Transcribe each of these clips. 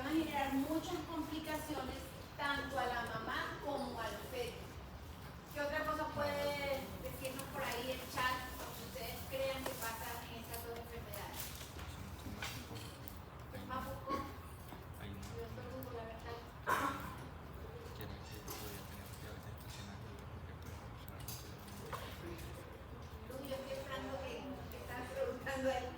van a generar muchas complicaciones tanto a la mamá como al feto. ¿Qué otra cosa puede decirnos por ahí el chat que ustedes crean que pasa en estas dos enfermedades? Mafuco, yo estornudo, la verdad. Yo estoy esperando que están preguntando ahí.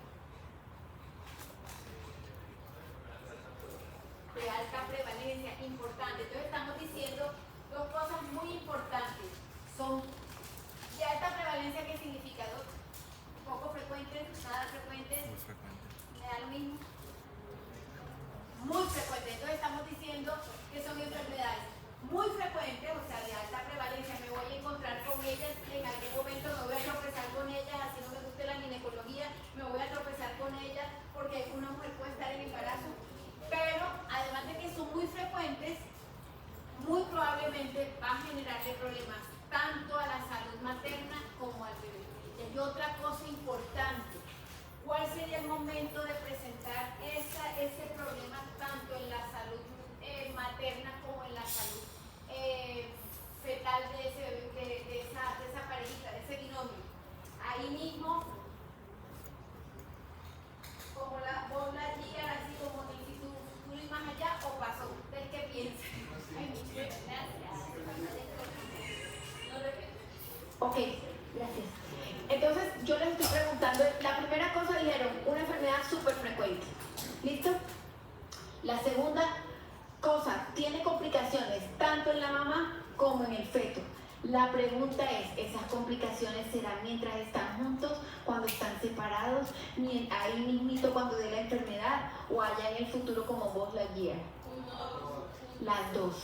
De alta prevalencia, importante. Entonces estamos diciendo dos cosas muy importantes. Son de alta prevalencia, ¿qué significa? Poco frecuentes, nada frecuentes. Muy frecuentes. ¿Me da lo mismo? Muy frecuentes. Entonces estamos diciendo que son enfermedades muy frecuentes, o sea, de alta prevalencia. Me voy a encontrar con ellas en algún momento, me voy a tropezar con ellas, así no me guste la ginecología, me voy a tropezar con ellas porque una mujer puede estar en embarazo. Pero además de que son muy frecuentes, muy probablemente va a generarle problemas tanto a la salud materna como al bebé. Y hay otra cosa importante. ¿Cuál sería el momento de presentar ese problema tanto en la salud materna como en la salud fetal de esa parejita, de ese binomio? Ahí mismo, como vos la guías, así como si tú y más allá, o pasó. ¿Ustedes qué piensan? Ok, gracias. Entonces, yo les estoy preguntando, la primera cosa dijeron, una enfermedad súper frecuente. ¿Listo? La segunda cosa, tiene complicaciones tanto en la mamá como en el feto. La pregunta es, ¿esas complicaciones serán mientras están juntos, cuando están separados, ahí mismito cuando dé la enfermedad o allá en el futuro como vos la guías? Las dos,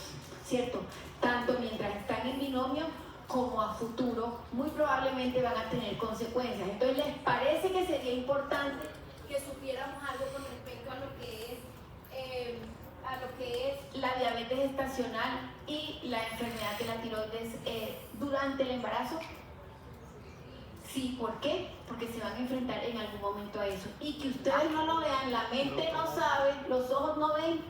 ¿cierto? Tanto mientras están en binomio como a futuro, muy probablemente van a tener consecuencias. Entonces, ¿les parece que sería importante que supiéramos algo con respecto a lo que es la diabetes gestacional y la enfermedad de la tiroides durante el embarazo? Sí, ¿por qué? Porque se van a enfrentar en algún momento a eso. Y que ustedes no lo vean, la mente no sabe, los ojos no ven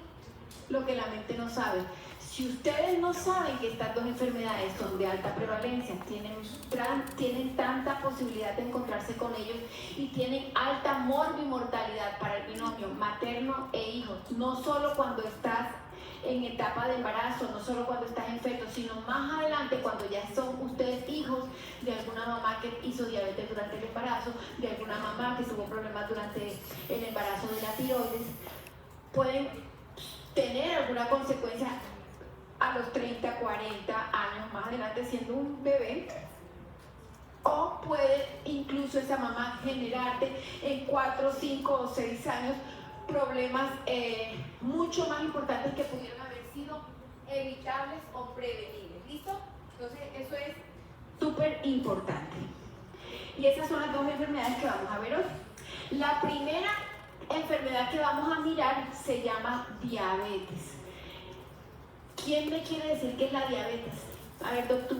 lo que la mente no sabe. Si ustedes no saben que estas dos enfermedades son de alta prevalencia, tienen tanta posibilidad de encontrarse con ellos y tienen alta morbimortalidad para el binomio materno e hijo, no solo cuando estás en etapa de embarazo, no solo cuando estás en feto, sino más adelante cuando ya son ustedes hijos de alguna mamá que hizo diabetes durante el embarazo, de alguna mamá que tuvo problemas durante el embarazo de la tiroides, pueden tener alguna consecuencia a los 30, 40 años más adelante siendo un bebé, o puede incluso esa mamá generarte en 4, 5 o 6 años problemas mucho más importantes que pudieron haber sido evitables o prevenibles. ¿Listo? Entonces eso es súper importante. Y esas son las dos enfermedades que vamos a ver hoy. La primera enfermedad que vamos a mirar se llama diabetes. ¿Quién me quiere decir qué es la diabetes? A ver, doctor.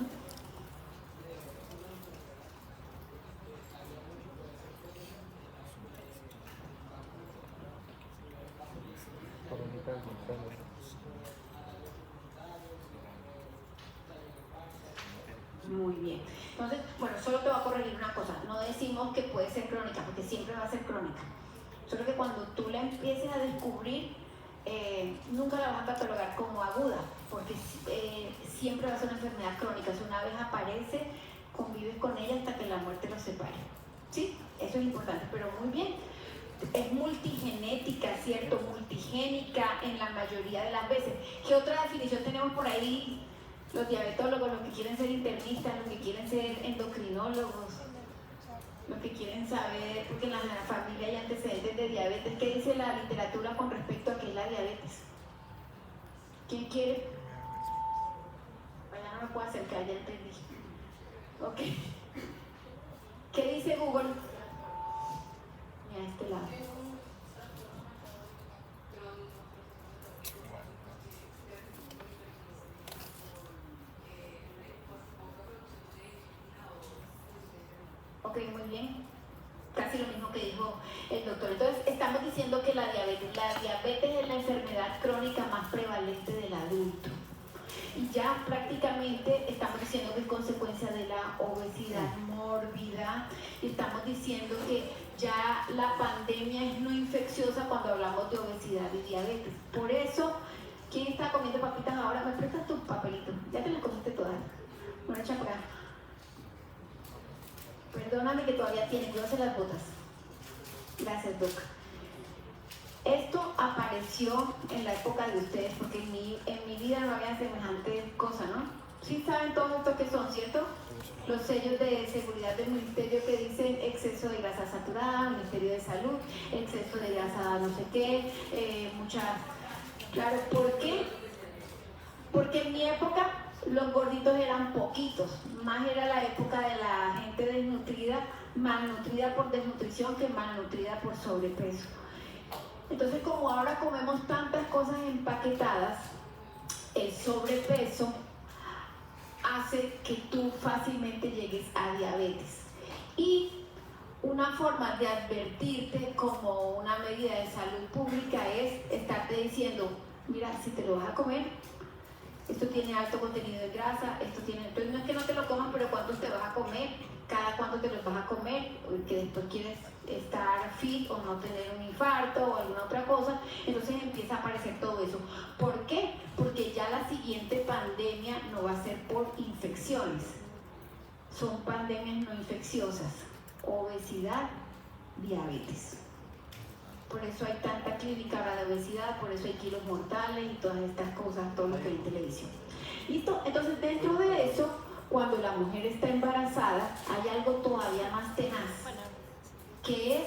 Muy bien. Entonces, bueno, solo te voy a corregir una cosa. No decimos que puede ser crónica, porque siempre va a ser crónica. Solo que cuando tú la empieces a descubrir, nunca la vas a catalogar como aguda, porque siempre va a ser una enfermedad crónica. Si una vez aparece, convives con ella hasta que la muerte los separe. ¿Sí? Eso es importante, pero muy bien. Es multigenética, ¿cierto? Multigénica en la mayoría de las veces. ¿Qué otra definición tenemos por ahí? Los diabetólogos, los que quieren ser internistas, los que quieren ser endocrinólogos, los que quieren saber, porque en la familia hay antecedentes de diabetes. ¿Qué dice la literatura con respecto a qué es la diabetes? ¿Quién quiere? Mañana no me puedo acercar, ya entendí. Ok. ¿Qué dice Google? Mira, a este lado. Ok, muy bien. Casi casi lo mismo que dijo el doctor. Entonces, estamos diciendo que la diabetes es la enfermedad crónica más prevalente del adulto. Y ya prácticamente estamos diciendo que es consecuencia de la obesidad mórbida, y estamos diciendo que ya la pandemia es no infecciosa cuando hablamos de obesidad y diabetes. Por eso, ¿quién está comiendo papitas ahora? ¿Me prestas tus papelitos? Ya te las comiste todas. Bueno, echa por acá. Perdóname que todavía tienen, cuídate las botas. Gracias, Doc. Esto apareció en la época de ustedes, porque en mi vida no había semejante cosa, ¿no? Sí saben todo esto que son, ¿cierto? Los sellos de seguridad del ministerio que dicen exceso de grasa saturada, Ministerio de Salud, exceso de grasa no sé qué, muchas... Claro, ¿por qué? Porque en mi época los gorditos eran poquitos, más era la época de la gente desnutrida, malnutrida por desnutrición que malnutrida por sobrepeso. Entonces, como ahora comemos tantas cosas empaquetadas, el sobrepeso hace que tú fácilmente llegues a diabetes. Y una forma de advertirte como una medida de salud pública es estarte diciendo, mira, si te lo vas a comer, esto tiene alto contenido de grasa, esto tiene... Entonces no es que no te lo comas, pero ¿cuántos te vas a comer? Cada cuánto te los vas a comer, que después quieres estar fit o no tener un infarto o alguna otra cosa. Entonces empieza a aparecer todo eso. ¿Por qué? Porque ya la siguiente pandemia no va a ser por infecciones. Son pandemias no infecciosas. Obesidad, diabetes. Por eso hay tanta clínica ahora de obesidad, por eso hay kilos mortales y todas estas cosas, todo lo que hay en televisión. ¿Listo? Entonces, dentro de eso, cuando la mujer está embarazada, hay algo todavía más tenaz, que es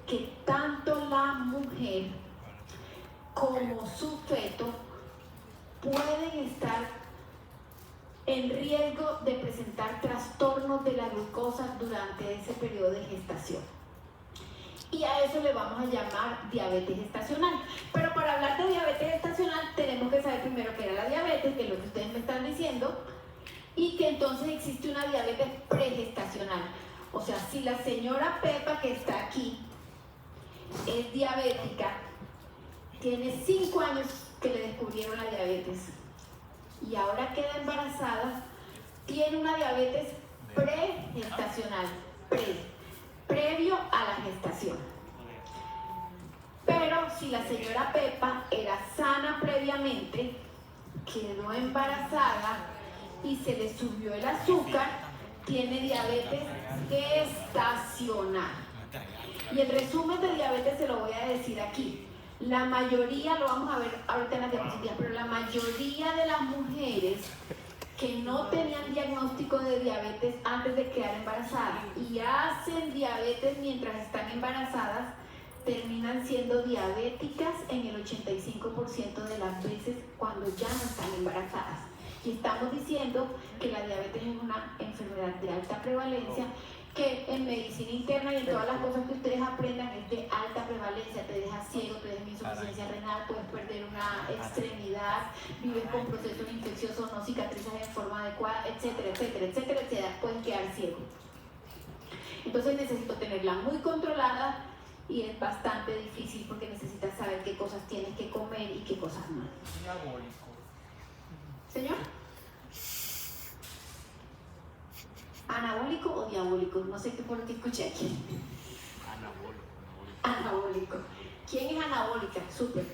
que tanto la mujer como su feto pueden estar en riesgo de presentar trastornos de la glucosa durante ese periodo de gestación. Y a eso le vamos a llamar diabetes gestacional. Pero para hablar de diabetes gestacional tenemos que saber primero qué era la diabetes, que es lo que ustedes me están diciendo, y que entonces existe una diabetes pregestacional. O sea, si la señora Pepa que está aquí es diabética, tiene 5 años que le descubrieron la diabetes y ahora queda embarazada, tiene una diabetes pregestacional, previo a la gestación. Pero si la señora Pepa era sana previamente, quedó embarazada y se le subió el azúcar, tiene diabetes gestacional. Y el resumen de diabetes se lo voy a decir aquí. La mayoría, lo vamos a ver ahorita en las diapositivas, pero la mayoría de las mujeres que no tenían diagnóstico de diabetes antes de quedar embarazadas y hacen diabetes mientras están embarazadas, terminan siendo diabéticas en el 85% de las veces cuando ya no están embarazadas. Y estamos diciendo que la diabetes es una enfermedad de alta prevalencia, que en medicina interna y en todas las cosas que ustedes aprendan es de alta prevalencia, te deja ciego, te deja insuficiencia renal, puedes perder una extremidad, vives con procesos infecciosos, no cicatrizas en forma adecuada, etcétera, etcétera, etcétera, etcétera, puedes quedar ciego. Entonces necesito tenerla muy controlada y es bastante difícil porque necesitas saber qué cosas tienes que comer y qué cosas no. Diabólico. ¿Señor? ¿Anabólico o diabólico? No sé qué fue lo que escuché aquí. Anabólico. ¿Quién es anabólica? Súper.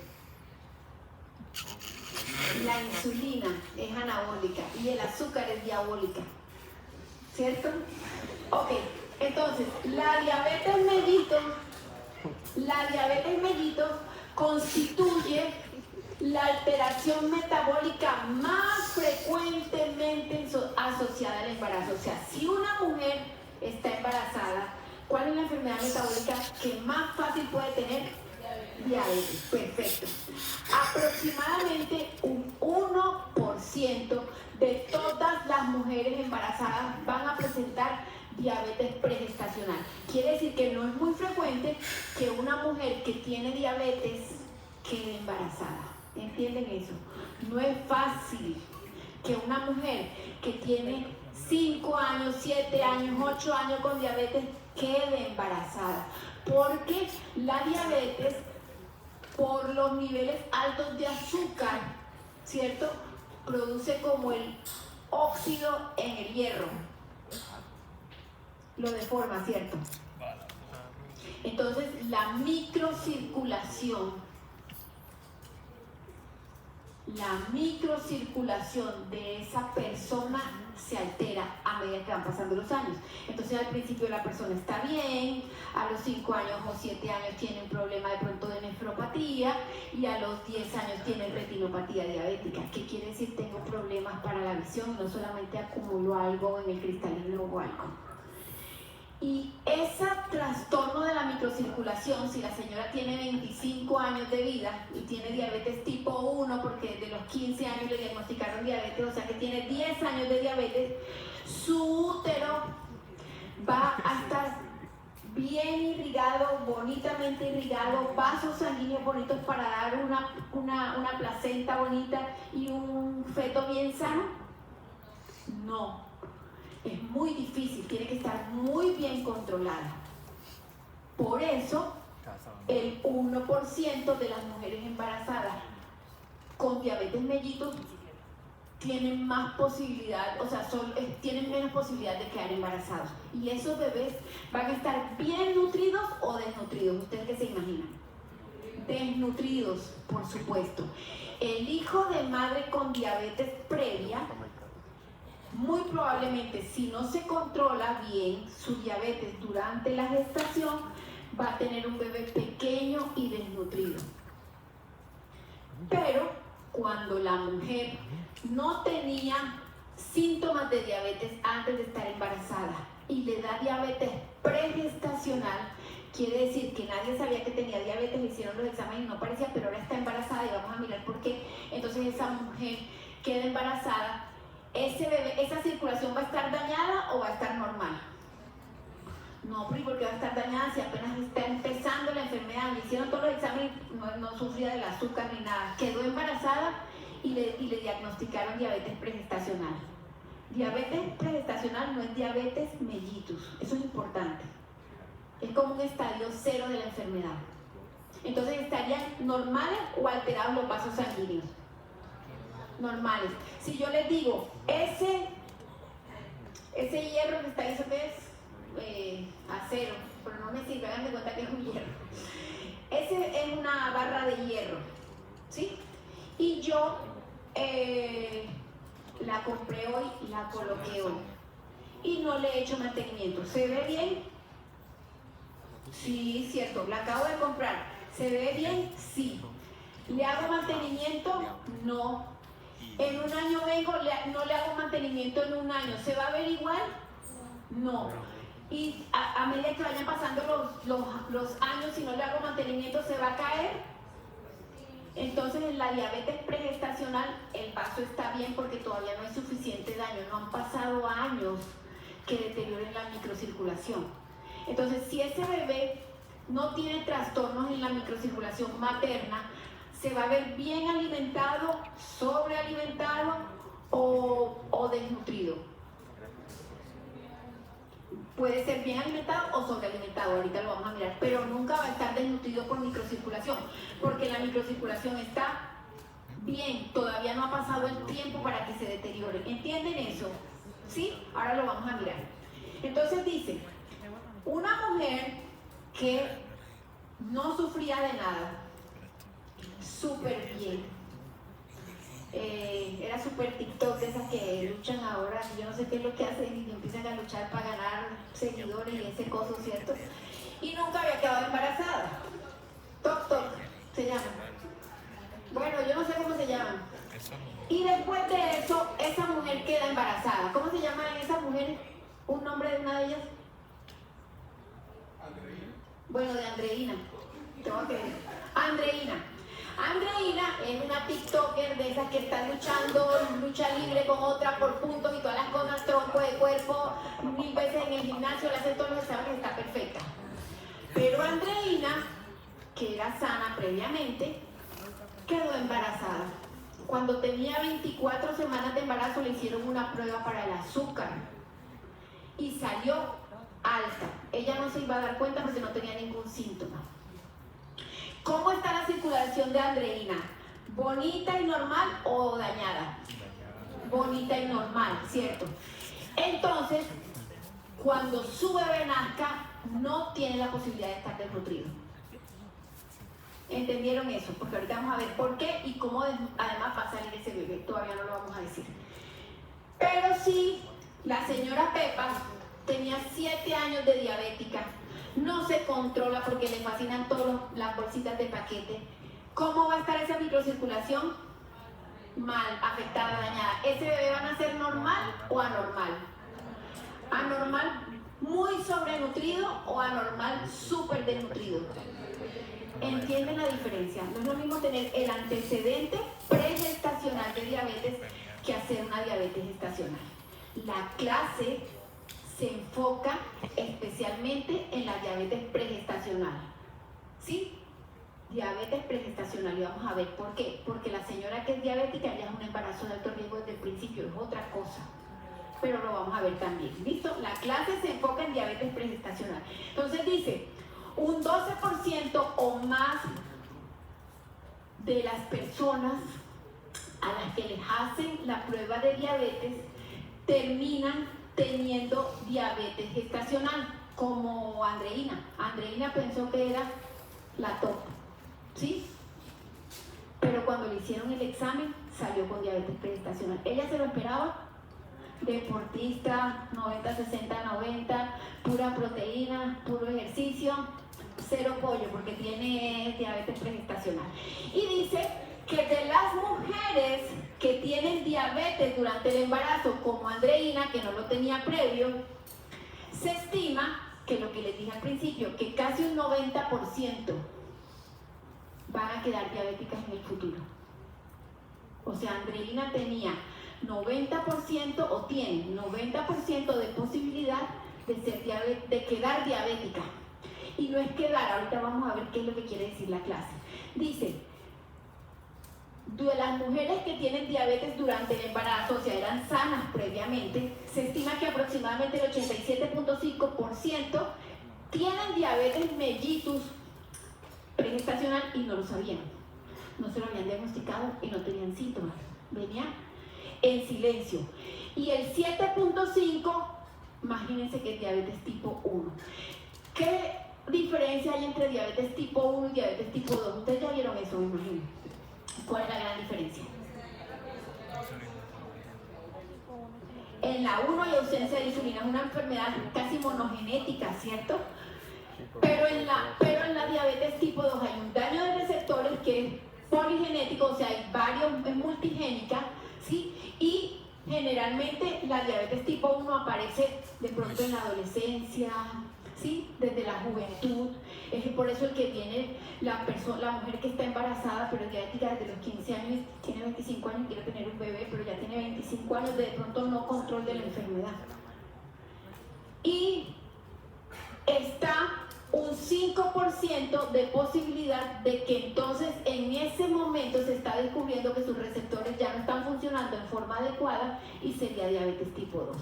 La insulina es anabólica y el azúcar es diabólica. ¿Cierto? Ok, entonces, la diabetes mellito constituye la alteración metabólica más frecuentemente asociada al embarazo. O sea, si una mujer está embarazada, ¿cuál es la enfermedad metabólica que más fácil puede tener? Diabetes. Perfecto. Aproximadamente un 1% de todas las mujeres embarazadas van a presentar diabetes pregestacional. Quiere decir que no es muy frecuente que una mujer que tiene diabetes quede embarazada. ¿Entienden eso? No es fácil que una mujer que tiene 5 años, 7 años, 8 años con diabetes quede embarazada. Porque la diabetes, por los niveles altos de azúcar, ¿cierto?, produce como el óxido en el hierro. Lo deforma, ¿cierto? Entonces, la microcirculación de esa persona se altera a medida que van pasando los años. Entonces al principio la persona está bien, a los 5 años o 7 años tiene un problema de pronto de nefropatía y a los 10 años tiene retinopatía diabética. ¿Qué quiere decir? Tengo problemas para la visión, no solamente acumulo algo en el cristalino o algo. Y ese trastorno de la microcirculación, si la señora tiene 25 años de vida y tiene diabetes tipo 1, porque desde los 15 años le diagnosticaron diabetes, o sea que tiene 10 años de diabetes, su útero va a estar bien irrigado, bonitamente irrigado, vasos sanguíneos bonitos para dar una placenta bonita y un feto bien sano. No. Es muy difícil, tiene que estar muy bien controlada. Por eso, el 1% de las mujeres embarazadas con diabetes mellitus tienen más posibilidad, o sea, tienen menos posibilidad de quedar embarazados. Y esos bebés van a estar bien nutridos o desnutridos. ¿Ustedes qué se imaginan? Desnutridos, por supuesto. El hijo de madre con diabetes previa, muy probablemente, si no se controla bien su diabetes durante la gestación, va a tener un bebé pequeño y desnutrido. Pero cuando la mujer no tenía síntomas de diabetes antes de estar embarazada y le da diabetes pregestacional, quiere decir que nadie sabía que tenía diabetes, le hicieron los exámenes y no parecía, pero ahora está embarazada y vamos a mirar por qué. Entonces esa mujer queda embarazada. ¿Ese bebé, esa circulación va a estar dañada o va a estar normal? No, porque va a estar dañada si apenas está empezando la enfermedad. Le hicieron todos los exámenes, no sufría del azúcar ni nada. Quedó embarazada y le diagnosticaron diabetes pregestacional. Diabetes pregestacional no es diabetes mellitus, eso es importante. Es como un estadio 0 de la enfermedad. Entonces, ¿estarían normales o alterados los vasos sanguíneos? Normales. Si yo les digo, ese hierro que está ahí, ¿eso qué es? Acero, pero no me sirve, hagan de cuenta que es un hierro. Ese es una barra de hierro, ¿sí? Y yo la compré hoy y la coloqué hoy. Y no le he hecho mantenimiento. ¿Se ve bien? Sí, cierto, la acabo de comprar. ¿Se ve bien? Sí. ¿Le hago mantenimiento? No. En un año vengo, no le hago mantenimiento en un año. ¿Se va a ver igual? No. Y a medida que vayan pasando los años, si no le hago mantenimiento, ¿se va a caer? Entonces, en la diabetes pregestacional, el vaso está bien porque todavía no hay suficiente daño. No han pasado años que deterioren la microcirculación. Entonces, si ese bebé no tiene trastornos en la microcirculación materna, se va a ver bien alimentado, sobrealimentado o desnutrido. Puede ser bien alimentado o sobrealimentado, ahorita lo vamos a mirar, pero nunca va a estar desnutrido por microcirculación, porque la microcirculación está bien, todavía no ha pasado el tiempo para que se deteriore. ¿Entienden eso? ¿Sí? Ahora lo vamos a mirar. Entonces dice, una mujer que no sufría de nada, súper bien. Era súper TikTok de esas que luchan ahora, yo no sé qué es lo que hacen y empiezan a luchar para ganar seguidores y ese coso, ¿cierto? Y nunca había quedado embarazada. Tok Tok se llama. Bueno, yo no sé cómo se llaman. Y después de eso, esa mujer queda embarazada. ¿Cómo se llama esa mujer? ¿Un nombre de una de ellas? Bueno, de Andreina. Tengo que ver. Andreina. Andreina es una TikToker de esas que está luchando, lucha libre con otra por puntos y todas las cosas, tronco de cuerpo, 1000 veces en el gimnasio, le hacen todos los exámenes, está perfecta. Pero Andreina, que era sana previamente, quedó embarazada. Cuando tenía 24 semanas de embarazo le hicieron una prueba para el azúcar y salió alta. Ella no se iba a dar cuenta porque no tenía ningún síntoma. ¿Cómo está la circulación de Andreina? ¿Bonita y normal o dañada? Bonita y normal, ¿cierto? Entonces, cuando su bebé nazca, no tiene la posibilidad de estar desnutrido. ¿Entendieron eso? Porque ahorita vamos a ver por qué y cómo además va a salir ese bebé. Todavía no lo vamos a decir. Pero sí, la señora Pepa tenía 7 años de diabética. No se controla porque le fascinan todas las bolsitas de paquete. ¿Cómo va a estar esa microcirculación? Mal, afectada, dañada. ¿Ese bebé va a nacer normal o anormal? Anormal, muy sobrenutrido o anormal, súper desnutrido. ¿Entienden la diferencia? No es lo mismo tener el antecedente pregestacional de diabetes que hacer una diabetes gestacional. La clase se enfoca especialmente en la diabetes pregestacional. ¿Sí? Diabetes pregestacional, y vamos a ver por qué. Porque la señora que es diabética ya es un embarazo de alto riesgo desde el principio, es otra cosa. Pero lo vamos a ver también. ¿Listo? La clase se enfoca en diabetes pregestacional. Entonces dice, un 12% o más de las personas a las que les hacen la prueba de diabetes terminan teniendo diabetes gestacional, como Andreina. Andreina pensó que era la top, ¿sí? Pero cuando le hicieron el examen, salió con diabetes pregestacional. Ella se lo esperaba, deportista, 90, 60, 90, pura proteína, puro ejercicio, cero pollo, porque tiene diabetes pregestacional. Y dice que de las mujeres que tienen diabetes durante el embarazo, como Andreina, que no lo tenía previo, se estima que lo que les dije al principio, que casi un 90% van a quedar diabéticas en el futuro. O sea, Andreina tenía 90% o tiene 90% de posibilidad de quedar diabética. Y no es quedar, ahorita vamos a ver qué es lo que quiere decir la clase. Dice, de las mujeres que tienen diabetes durante el embarazo, o sea, eran sanas previamente, se estima que aproximadamente el 87.5% tienen diabetes mellitus pregestacional y no lo sabían. No se lo habían diagnosticado y no tenían síntomas. Venían en silencio. Y el 7.5%, imagínense que es diabetes tipo 1. ¿Qué diferencia hay entre diabetes tipo 1 y diabetes tipo 2? Ustedes ya vieron eso, me imagino. ¿Cuál es la gran diferencia? En la 1 hay ausencia de insulina, es una enfermedad casi monogenética, ¿cierto? Pero en la diabetes tipo 2 hay un daño de receptores que es poligenético, o sea, hay varios, es multigénica, ¿sí? Y generalmente la diabetes tipo 1 aparece de pronto en la adolescencia, ¿sí? Desde la juventud. Es por eso el que tiene la mujer que está embarazada, pero diabética desde los 15 años, tiene 25 años y quiere tener un bebé, pero ya tiene 25 años, de pronto no control de la enfermedad. Y está un 5% de posibilidad de que entonces en ese momento se está descubriendo que sus receptores ya no están funcionando en forma adecuada y sería diabetes tipo 2.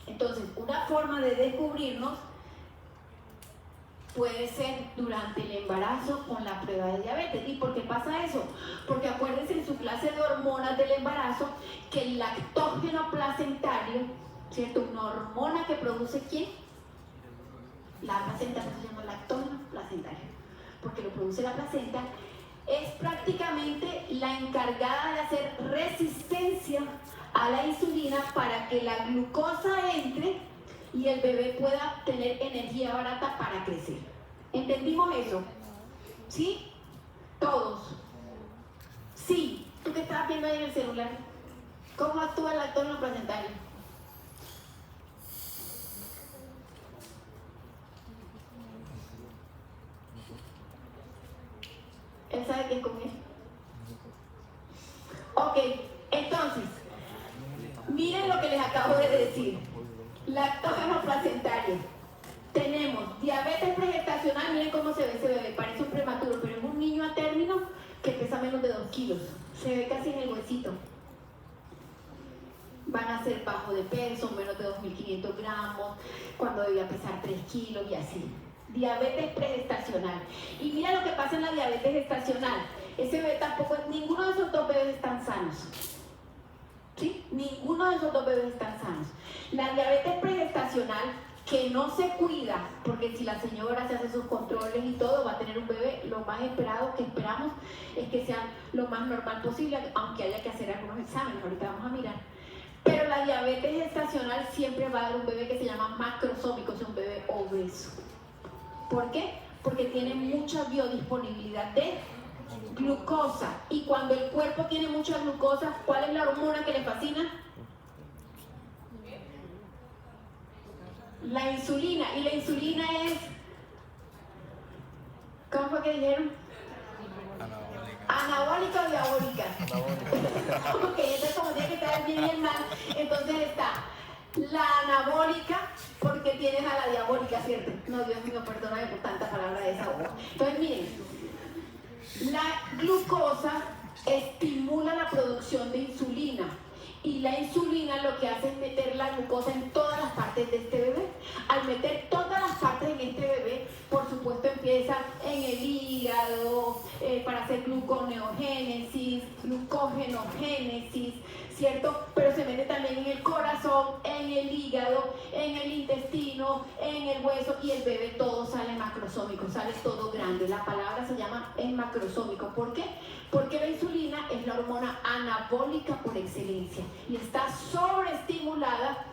Entonces, una forma de descubrirnos puede ser durante el embarazo con la prueba de diabetes. ¿Y por qué pasa eso? Porque acuérdense en su clase de hormonas del embarazo que el lactógeno placentario, ¿cierto? Una hormona que produce ¿quién? La placenta, no se llama lactógeno placentario, porque lo produce la placenta, es prácticamente la encargada de hacer resistencia a la insulina para que la glucosa entre y el bebé pueda tener energía barata para crecer. ¿Entendimos eso? ¿Sí? ¿Todos? Sí. ¿Tú qué estabas viendo ahí en el celular? ¿Cómo actúa el lactógeno placentario? ¿Él sabe qué es comer? Ok, entonces, miren lo que les acabo de decir. Lactógeno placentario. Tenemos diabetes pregestacional, miren cómo se ve ese bebé, parece un prematuro, pero es un niño a término que pesa menos de 2 kilos. Se ve casi en el huesito. van a ser bajo de peso, menos de 2.500 gramos, cuando debía pesar 3 kilos y así. Diabetes pregestacional. Y mira lo que pasa en la diabetes gestacional. Ese bebé tampoco, ninguno de esos dos bebés están sanos. ¿Sí? Ninguno de esos dos bebés están sanos. La diabetes pregestacional, que no se cuida, porque si la señora se hace sus controles y todo, va a tener un bebé, lo más esperado que esperamos es que sea lo más normal posible, aunque haya que hacer algunos exámenes, ahorita vamos a mirar. Pero la diabetes gestacional siempre va a dar un bebé que se llama macrosómico, es un bebé obeso. ¿Por qué? Porque tiene mucha biodisponibilidad de glucosa, y cuando el cuerpo tiene mucha glucosa, ¿cuál es la hormona que le fascina? La insulina. Y la insulina es, ¿cómo fue que dijeron? ¿Anabólica o diabólica? Ok, entonces como tiene que estar el bien y el mal, entonces está la anabólica, porque tienes a la diabólica, ¿cierto? No, Dios mío, perdóname por tanta palabra de esa boca. Entonces miren, la glucosa estimula la producción de insulina, y la insulina lo que hace es meter la glucosa en todas las partes de este bebé. Al meter todas las partes en este bebé, por supuesto empieza en el hígado para hacer gluconeogénesis, glucogenogénesis, ¿cierto? Pero se mete también en el corazón, en el hígado, en el intestino, en el hueso, y el bebé todo sale macrosómico, sale todo grande. La palabra se llama es macrosómico. ¿Por qué? Porque la insulina es la hormona anabólica por excelencia y está sobreestimulada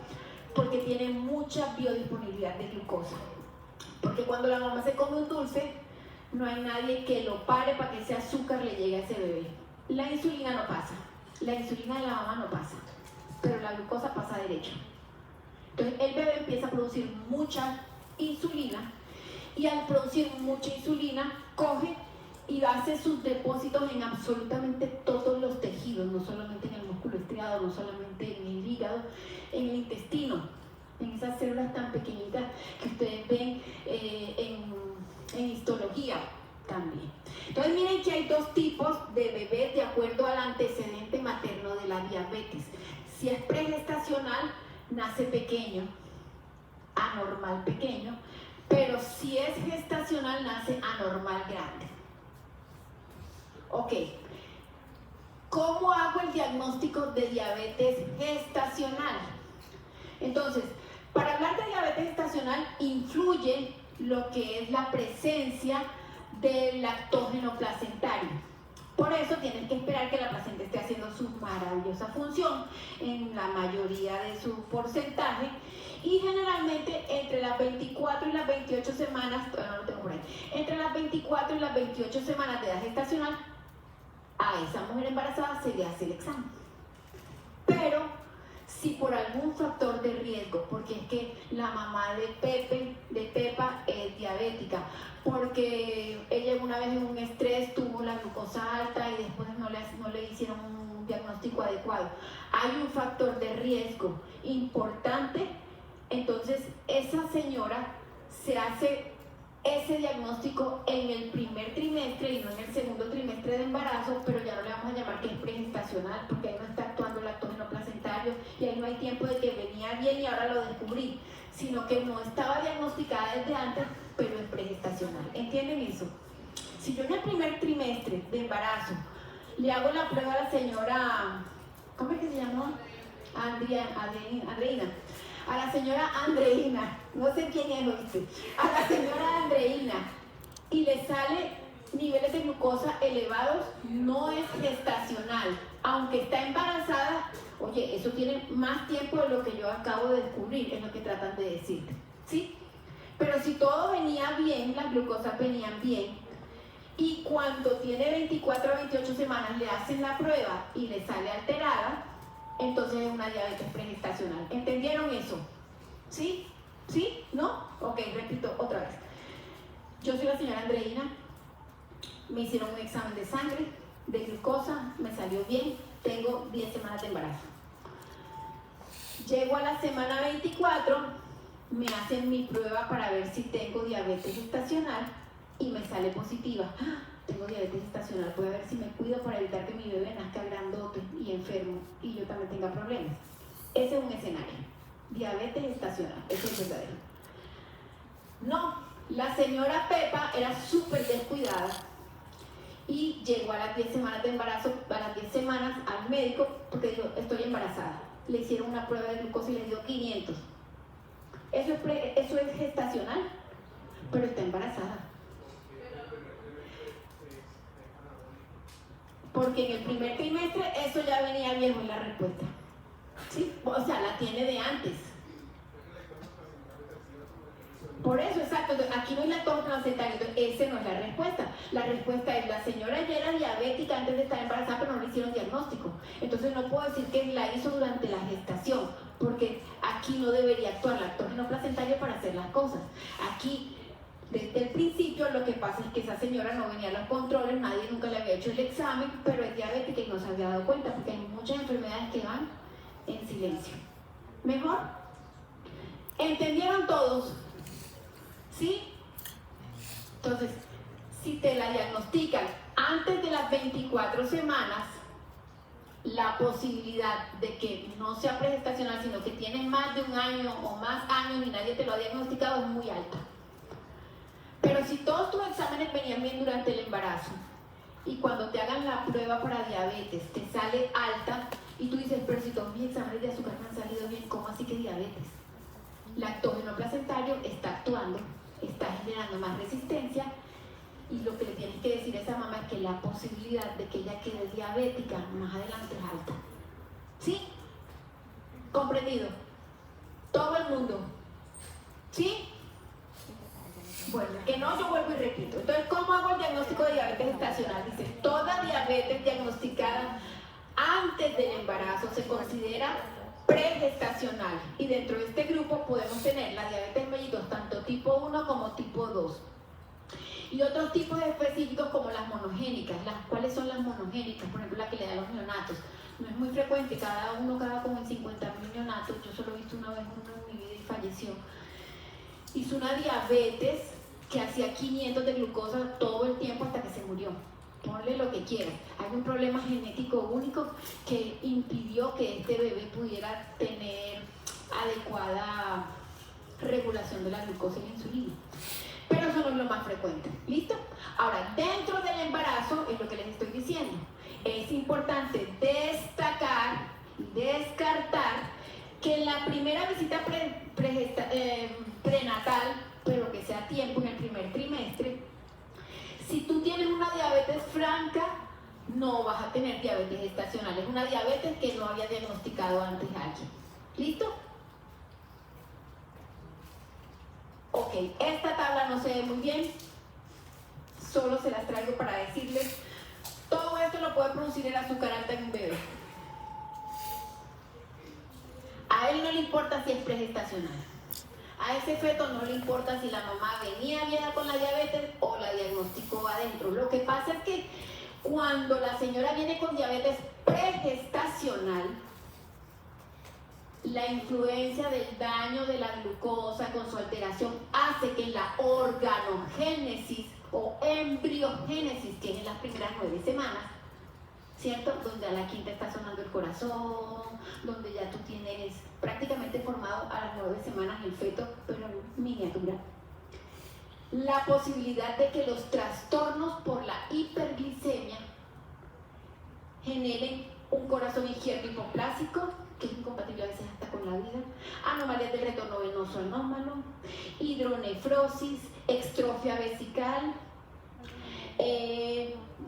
porque tiene mucha biodisponibilidad de glucosa. Porque cuando la mamá se come un dulce, no hay nadie que lo pare para que ese azúcar le llegue a ese bebé. La insulina no pasa. La insulina de la mamá no pasa, pero la glucosa pasa derecho. Entonces el bebé empieza a producir mucha insulina, y al producir mucha insulina coge y hace sus depósitos en absolutamente todos los tejidos, no solamente en el músculo estriado, no solamente en el hígado, en el intestino, en esas células tan pequeñitas que ustedes ven en histología también. Entonces miren que hay dos tipos de bebés de acuerdo al antecedente materno de la diabetes. Si es pregestacional, nace pequeño, anormal pequeño, pero si es gestacional, nace anormal grande. Ok, ¿cómo hago el diagnóstico de diabetes gestacional? Entonces, para hablar de diabetes gestacional influye lo que es la presencia del lactógeno placentario. Por eso tienes que esperar que la placenta esté haciendo su maravillosa función en la mayoría de su porcentaje, y generalmente entre las 24 y las 28 semanas, no lo tengo por ahí, entre las 24 y las 28 semanas de edad gestacional, a esa mujer embarazada se le hace el examen. Pero si por algún factor de riesgo, porque es que la mamá de Pepa es diabética, porque ella una vez en un estrés tuvo la glucosa alta y después no le hicieron un diagnóstico adecuado, hay un factor de riesgo importante, entonces esa señora se hace ese diagnóstico en el primer trimestre y no en el segundo trimestre de embarazo, pero ya no le vamos a llamar que es pregestacional, porque ahí no está actuando el lactógeno placentario y ahí no hay tiempo de que venía bien y ahora lo descubrí, sino que no estaba diagnosticada desde antes, pero es pregestacional. ¿Entienden eso? Si yo en el primer trimestre de embarazo le hago la prueba a la señora, ¿cómo es que se llamó? Andreina. A la señora Andreina, no sé quién es, ¿oíste? A la señora Andreina, y le sale niveles de glucosa elevados, no es gestacional, aunque está embarazada. Oye, eso tiene más tiempo de lo que yo acabo de descubrir, es lo que tratan de decirte, ¿sí? Pero si todo venía bien, las glucosas venían bien, y cuando tiene 24 a 28 semanas le hacen la prueba y le sale alterada, entonces es una diabetes pregestacional. ¿Entendieron eso? ¿Sí? ¿Sí? ¿No? Ok, repito otra vez. Yo soy la señora Andreina, me hicieron un examen de sangre, de glucosa, me salió bien, tengo 10 semanas de embarazo. Llego a la semana 24, me hacen mi prueba para ver si tengo diabetes gestacional y me sale positiva. Tengo diabetes gestacional, voy a ver si me cuido para evitar que mi bebé nazca grandote y enfermo y yo también tenga problemas. Ese es un escenario. Diabetes gestacional, ese es el verdadero. No, la señora Pepa era súper descuidada y llegó a las 10 semanas de embarazo, a las 10 semanas al médico porque dijo, estoy embarazada. Le hicieron una prueba de glucosa y le dio 500. Eso es gestacional, pero está embarazada. Porque en el primer trimestre eso ya venía viejo en la respuesta. ¿Sí? O sea, la tiene de antes. Por eso, exacto, aquí no hay lactosa placentaria, entonces esa no es la respuesta. La respuesta es, la señora ya era diabética antes de estar embarazada, pero no le hicieron diagnóstico. Entonces no puedo decir que la hizo durante la gestación, porque aquí no debería actuar lactógeno placentario para hacer las cosas. Aquí, desde el principio, lo que pasa es que esa señora no venía a los controles, nadie nunca le había hecho el examen, pero es diabética y no se había dado cuenta, porque hay muchas enfermedades que van en silencio. ¿Mejor? ¿Entendieron todos? ¿Sí? Entonces, si te la diagnostican antes de las 24 semanas, la posibilidad de que no sea pregestacional, sino que tienes más de un año o más años y nadie te lo ha diagnosticado es muy alta. Pero si todos tus exámenes venían bien durante el embarazo y cuando te hagan la prueba para diabetes te sale alta y tú dices, pero si todos mis exámenes de azúcar me han salido bien, ¿cómo así que diabetes? Lactógeno placentario está actuando, está generando más resistencia y lo que le tienes que decir a esa mamá es que la posibilidad de que ella quede diabética más adelante es alta. ¿Sí? ¿Comprendido? Todo el mundo. ¿Sí? Bueno, que no, yo vuelvo y repito. Entonces, ¿cómo hago el diagnóstico de diabetes gestacional? Dice, toda diabetes diagnosticada antes del embarazo se considera pregestacional y dentro de este grupo podemos tener la diabetes mellitus tanto tipo 1 como tipo 2 y otros tipos específicos como las monogénicas. ¿Cuáles son las monogénicas? Por ejemplo, la que le da a los neonatos. No es muy frecuente, cada como en 50.000 neonatos. Yo solo he visto una vez uno en mi vida y falleció. Hizo una diabetes que hacía 500 de glucosa todo el tiempo hasta que se murió. Ponle lo que quieras. Hay un problema genético único que impidió que este bebé pudiera tener adecuada regulación de la glucosa y la insulina. Pero eso no es lo más frecuente. ¿Listo? Ahora, dentro del embarazo, es lo que les estoy diciendo, es importante destacar y descartar que en la primera visita prenatal, pero que sea a tiempo en el primer trimestre, si tú tienes una diabetes franca, no vas a tener diabetes gestacional. Es una diabetes que no había diagnosticado antes a alguien. ¿Listo? Ok, esta tabla no se ve muy bien. Solo se las traigo para decirles, todo esto lo puede producir el azúcar alta en un bebé. A él no le importa si es pregestacional. A ese feto no le importa si la mamá venía vieja con la diabetes o la diagnosticó adentro. Lo que pasa es que cuando la señora viene con diabetes pregestacional, la influencia del daño de la glucosa con su alteración hace que la organogénesis o embriogénesis, que es en las primeras 9 semanas, ¿cierto? Donde a la quinta está sonando el corazón, donde ya tú tienes prácticamente formado a las 9 semanas el feto, pero en miniatura. La posibilidad de que los trastornos por la hiperglicemia generen un corazón izquierdo hipoplásico, que es incompatible a veces hasta con la vida, anomalías del retorno venoso anómalo, hidronefrosis, extrofia vesical,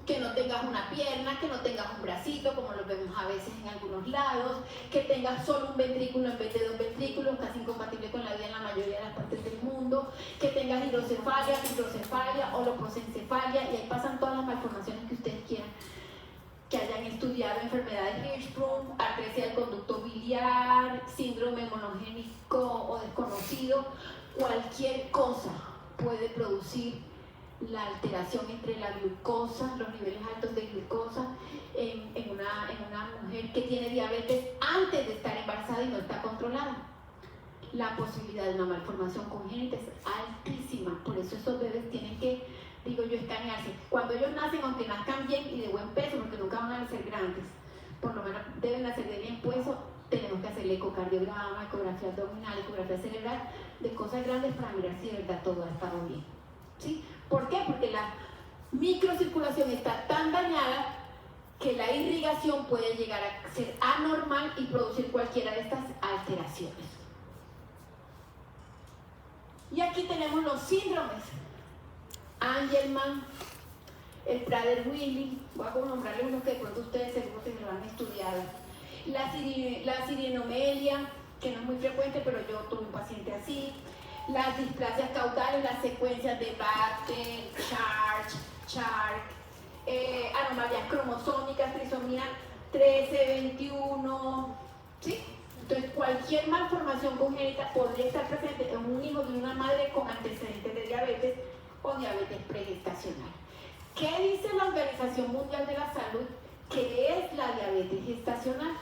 que no tengas una pierna, que no tengas un bracito, como lo vemos a veces en algunos lados, que tengas solo un ventrículo en vez de 2 ventrículos, casi incompatible con la vida en la mayoría de las partes del mundo, que tengas hidrocefalia, microcefalia, holoprosencefalia, y ahí pasan todas las malformaciones que ustedes quieran, que hayan estudiado enfermedades de Hirschsprung, atresia del conducto biliar, síndrome monogénico o desconocido, cualquier cosa puede producir la alteración entre la glucosa, los niveles altos de glucosa en una mujer que tiene diabetes antes de estar embarazada y no está controlada. La posibilidad de una malformación congénita es altísima, por eso esos bebés tienen que, digo yo, escanearse. Cuando ellos nacen, aunque nazcan bien y de buen peso, porque nunca van a nacer grandes, por lo menos deben nacer de bien peso, tenemos que hacerle ecocardiograma, ecografía abdominal, ecografía cerebral, de cosas grandes para mirar si de verdad todo ha estado bien. ¿Sí? ¿Por qué? Porque la microcirculación está tan dañada que la irrigación puede llegar a ser anormal y producir cualquiera de estas alteraciones. Y aquí tenemos los síndromes. Angelman, el Prader-Willi, voy a nombrarle unos que de pronto ustedes seguro que se lo han estudiado. La sirenomelia, que no es muy frecuente, pero yo tuve un paciente así. Las displasias caudales, las secuencias de Bartter, Chark, anomalías cromosómicas, trisomía 13, 21, ¿sí? Entonces, cualquier malformación congénita podría estar presente en un hijo de una madre con antecedentes de diabetes o diabetes pregestacional. ¿Qué dice la Organización Mundial de la Salud que es la diabetes gestacional?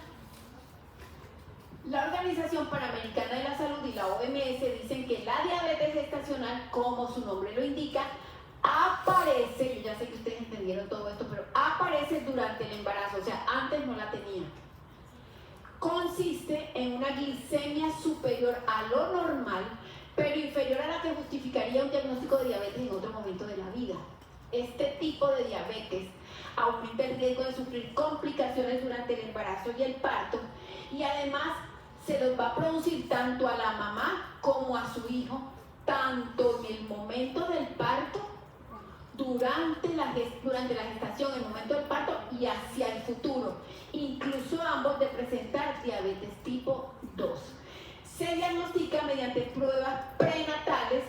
La Organización Panamericana de la Salud y la OMS dicen que la diabetes gestacional, como su nombre lo indica, aparece, yo ya sé que ustedes entendieron todo esto, pero aparece durante el embarazo, o sea, antes no la tenía. Consiste en una glicemia superior a lo normal, pero inferior a la que justificaría un diagnóstico de diabetes en otro momento de la vida. Este tipo de diabetes aumenta el riesgo de sufrir complicaciones durante el embarazo y el parto, y además se los va a producir tanto a la mamá como a su hijo, tanto en el momento del parto, durante la gestación, en el momento del parto y hacia el futuro, incluso ambos de presentar diabetes tipo 2. Se diagnostica mediante pruebas prenatales,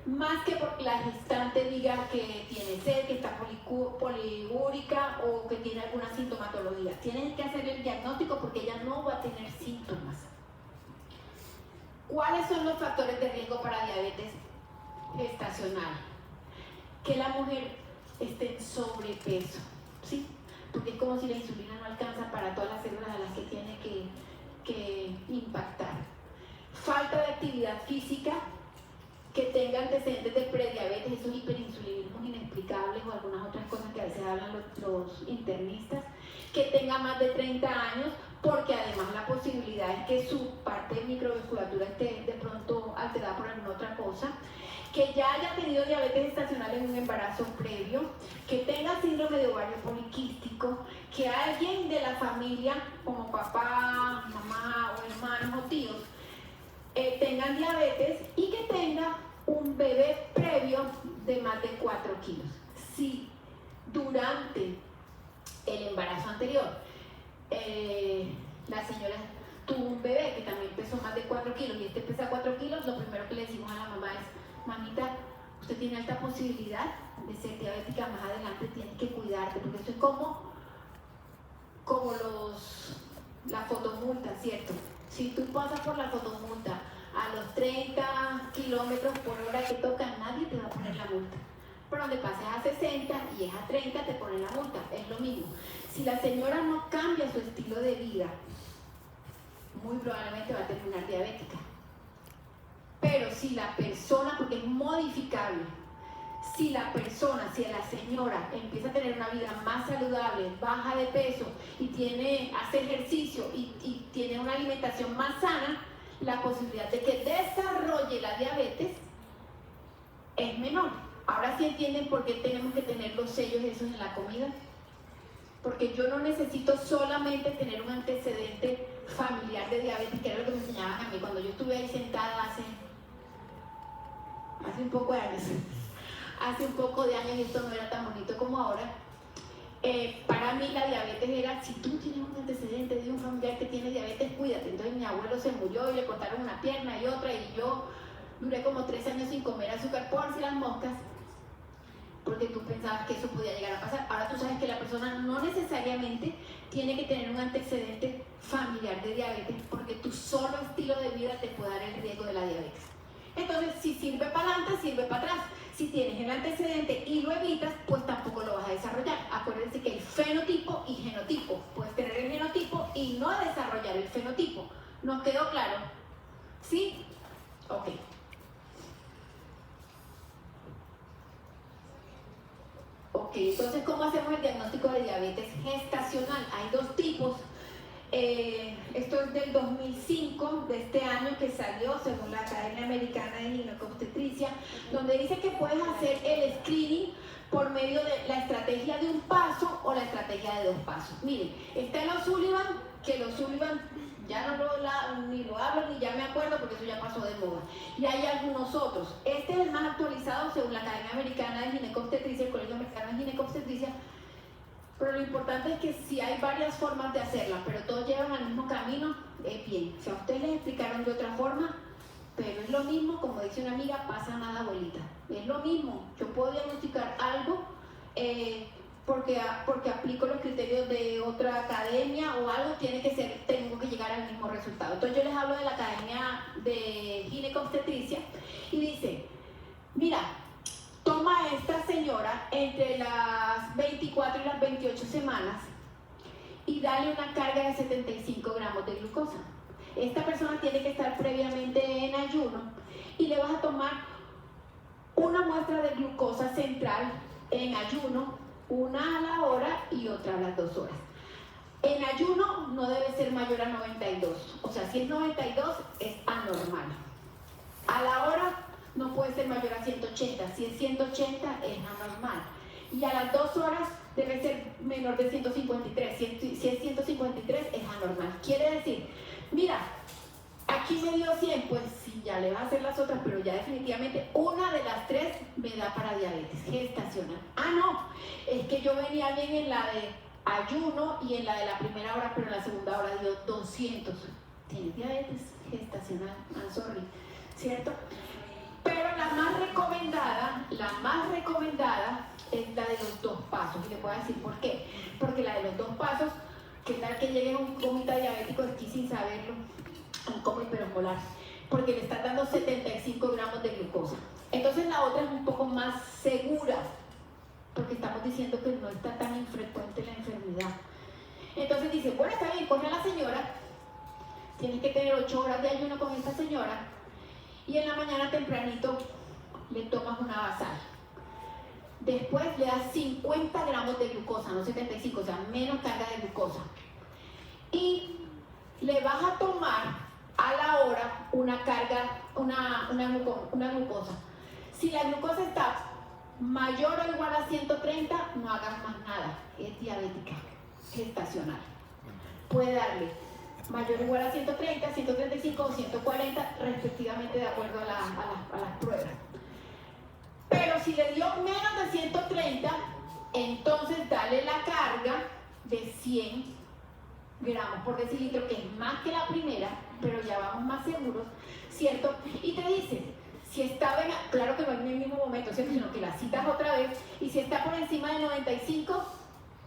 más que porque la gestante diga que tiene sed, que está poligúrica o que tiene alguna sintomatología. Tienen que hacer el diagnóstico porque ella no va a tener síntomas. ¿Cuáles son los factores de riesgo para diabetes gestacional? Que la mujer esté en sobrepeso, ¿sí? Porque es como si la insulina no alcanza para todas las células a las que tiene que impactar. Falta de actividad física, que tenga antecedentes de prediabetes, esos hiperinsulinismos inexplicables o algunas otras cosas que a veces hablan los internistas, que tenga más de 30 años, porque además la posibilidad es que su parte de microvasculatura esté de pronto alterada por alguna otra cosa, que ya haya tenido diabetes gestacional en un embarazo previo, que tenga síndrome de ovario poliquístico, que alguien de la familia, como papá, mamá o hermanos o tíos, tengan diabetes y que tenga un bebé previo de más de 4 kilos. Si durante el embarazo anterior la señora tuvo un bebé que también pesó más de 4 kilos y este pesa 4 kilos, lo primero que le decimos a la mamá es: mamita, usted tiene alta posibilidad de ser diabética más adelante, tiene que cuidarte, porque eso es como la fotomulta, ¿cierto? Si tú pasas por la fotomulta a los 30 kilómetros por hora que toca, nadie te va a poner la multa. Pero donde pases a 60 y es a 30, te ponen la multa. Es lo mismo. Si la señora no cambia su estilo de vida, muy probablemente va a terminar diabética. Pero si la persona, porque es modificable, si la señora empieza a tener una vida más saludable, baja de peso y hace ejercicio y tiene una alimentación más sana, la posibilidad de que desarrolle la diabetes es menor. Ahora sí entienden por qué tenemos que tener los sellos esos en la comida. Porque yo no necesito solamente tener un antecedente familiar de diabetes, que era lo que me enseñaban a mí cuando yo estuve ahí sentada hace un poco de años. Hace un poco de años, y esto no era tan bonito como ahora. Para mí la diabetes era: si tú tienes un antecedente de un familiar que tiene diabetes, cuídate. Entonces mi abuelo se murió y le cortaron una pierna y otra, y yo duré como 3 años sin comer azúcar por si las moscas, porque tú pensabas que eso podía llegar a pasar. Ahora tú sabes que la persona no necesariamente tiene que tener un antecedente familiar de diabetes, porque tu solo estilo de vida te puede dar el riesgo de la diabetes. Entonces, si sirve para adelante, sirve para atrás. Si tienes el antecedente y lo evitas, pues tampoco lo vas a desarrollar. Acuérdense que hay fenotipo y genotipo. Puedes tener el genotipo y no desarrollar el fenotipo. ¿Nos quedó claro? ¿Sí? Ok. Ok, entonces, ¿cómo hacemos el diagnóstico de diabetes gestacional? Hay 2 tipos. esto es del 2005, de este año que salió, según la Academia Americana de Ginecobstetricia, donde dice que puedes hacer el screening por medio de la estrategia de un paso o la estrategia de 2 pasos. Miren, está el O'Sullivan, que el O'Sullivan ya ni lo hablo ni ya me acuerdo porque eso ya pasó de moda. Y hay algunos otros. Este es el más actualizado según la Academia Americana de Ginecobstetricia, el Colegio Americano de Ginecobstetricia. Pero lo importante es que si hay varias formas de hacerla, pero todos llevan al mismo camino, es bien. Si a ustedes les explicaron de otra forma, pero es lo mismo, como dice una amiga, pasa nada, abuelita. Es lo mismo. Yo puedo diagnosticar algo porque aplico los criterios de otra academia o algo, tengo que llegar al mismo resultado. Entonces yo les hablo de la Academia de Ginecobstetricia y dice, mira, toma a esta señora entre las 24 y las 28 semanas y dale una carga de 75 gramos de glucosa. Esta persona tiene que estar previamente en ayuno y le vas a tomar una muestra de glucosa central en ayuno, una a la hora y otra a las 2 horas. En ayuno no debe ser mayor a 92, o sea, si es 92 es anormal. A la hora no puede ser mayor a 180, si es 180 es anormal. Y a las 2 horas debe ser menor de 153, si es 153 es anormal. Quiere decir, mira, aquí me dio 100, pues sí, ya le va a hacer las otras, pero ya definitivamente una de las 3 me da para diabetes gestacional. Ah, no, es que yo venía bien en la de ayuno y en la de la primera hora, pero en la segunda hora dio 200. Tienes diabetes gestacional, I'm sorry, ¿cierto? Pero la más recomendada es la de los 2 pasos. Y le voy a decir por qué. Porque la de los 2 pasos, ¿qué tal que llegue un comita diabético aquí sin saberlo? Un coma hiperosmolar. Porque le están dando 75 gramos de glucosa. Entonces la otra es un poco más segura. Porque estamos diciendo que no está tan infrecuente la enfermedad. Entonces dice, bueno, está bien, coge a la señora. Tienes que tener 8 horas de ayuno con esta señora. Y en la mañana tempranito le tomas una basal. Después le das 50 gramos de glucosa, no 75, o sea, menos carga de glucosa. Y le vas a tomar a la hora una carga, una glucosa. Si la glucosa está mayor o igual a 130, no hagas más nada, es diabética gestacional. Puede darle mayor o igual a 130, 135 o 140 respectivamente de acuerdo a las pruebas. Pero si le dio menos de 130, entonces dale la carga de 100 gramos por decilitro, que es más que la primera, pero ya vamos más seguros, ¿cierto? Y te dice, si estaba claro que no en el mismo momento, ¿cierto? Sino que la citas otra vez, y si está por encima de 95,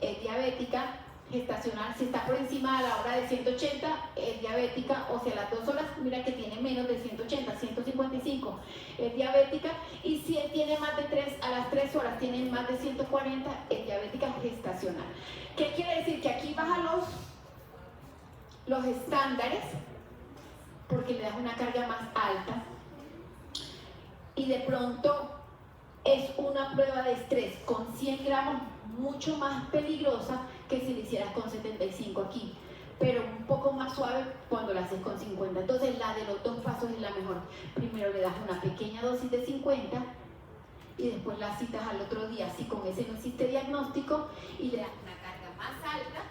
es diabética gestacional. Si está por encima de la hora de 180, es diabética, o sea, a las 2 horas, mira que tiene menos de 180, 155, es diabética, y si él tiene más de 3, a las 3 horas tiene más de 140, es diabética gestacional. ¿Qué quiere decir? Que aquí baja los estándares, porque le das una carga más alta, y de pronto es una prueba de estrés con 100 gramos mucho más peligrosa que si lo hicieras con 75 aquí, pero un poco más suave cuando la haces con 50. Entonces la de los 2 pasos es la mejor. Primero le das una pequeña dosis de 50 y después la citas al otro día, si con ese no existe diagnóstico, y le das una carga más alta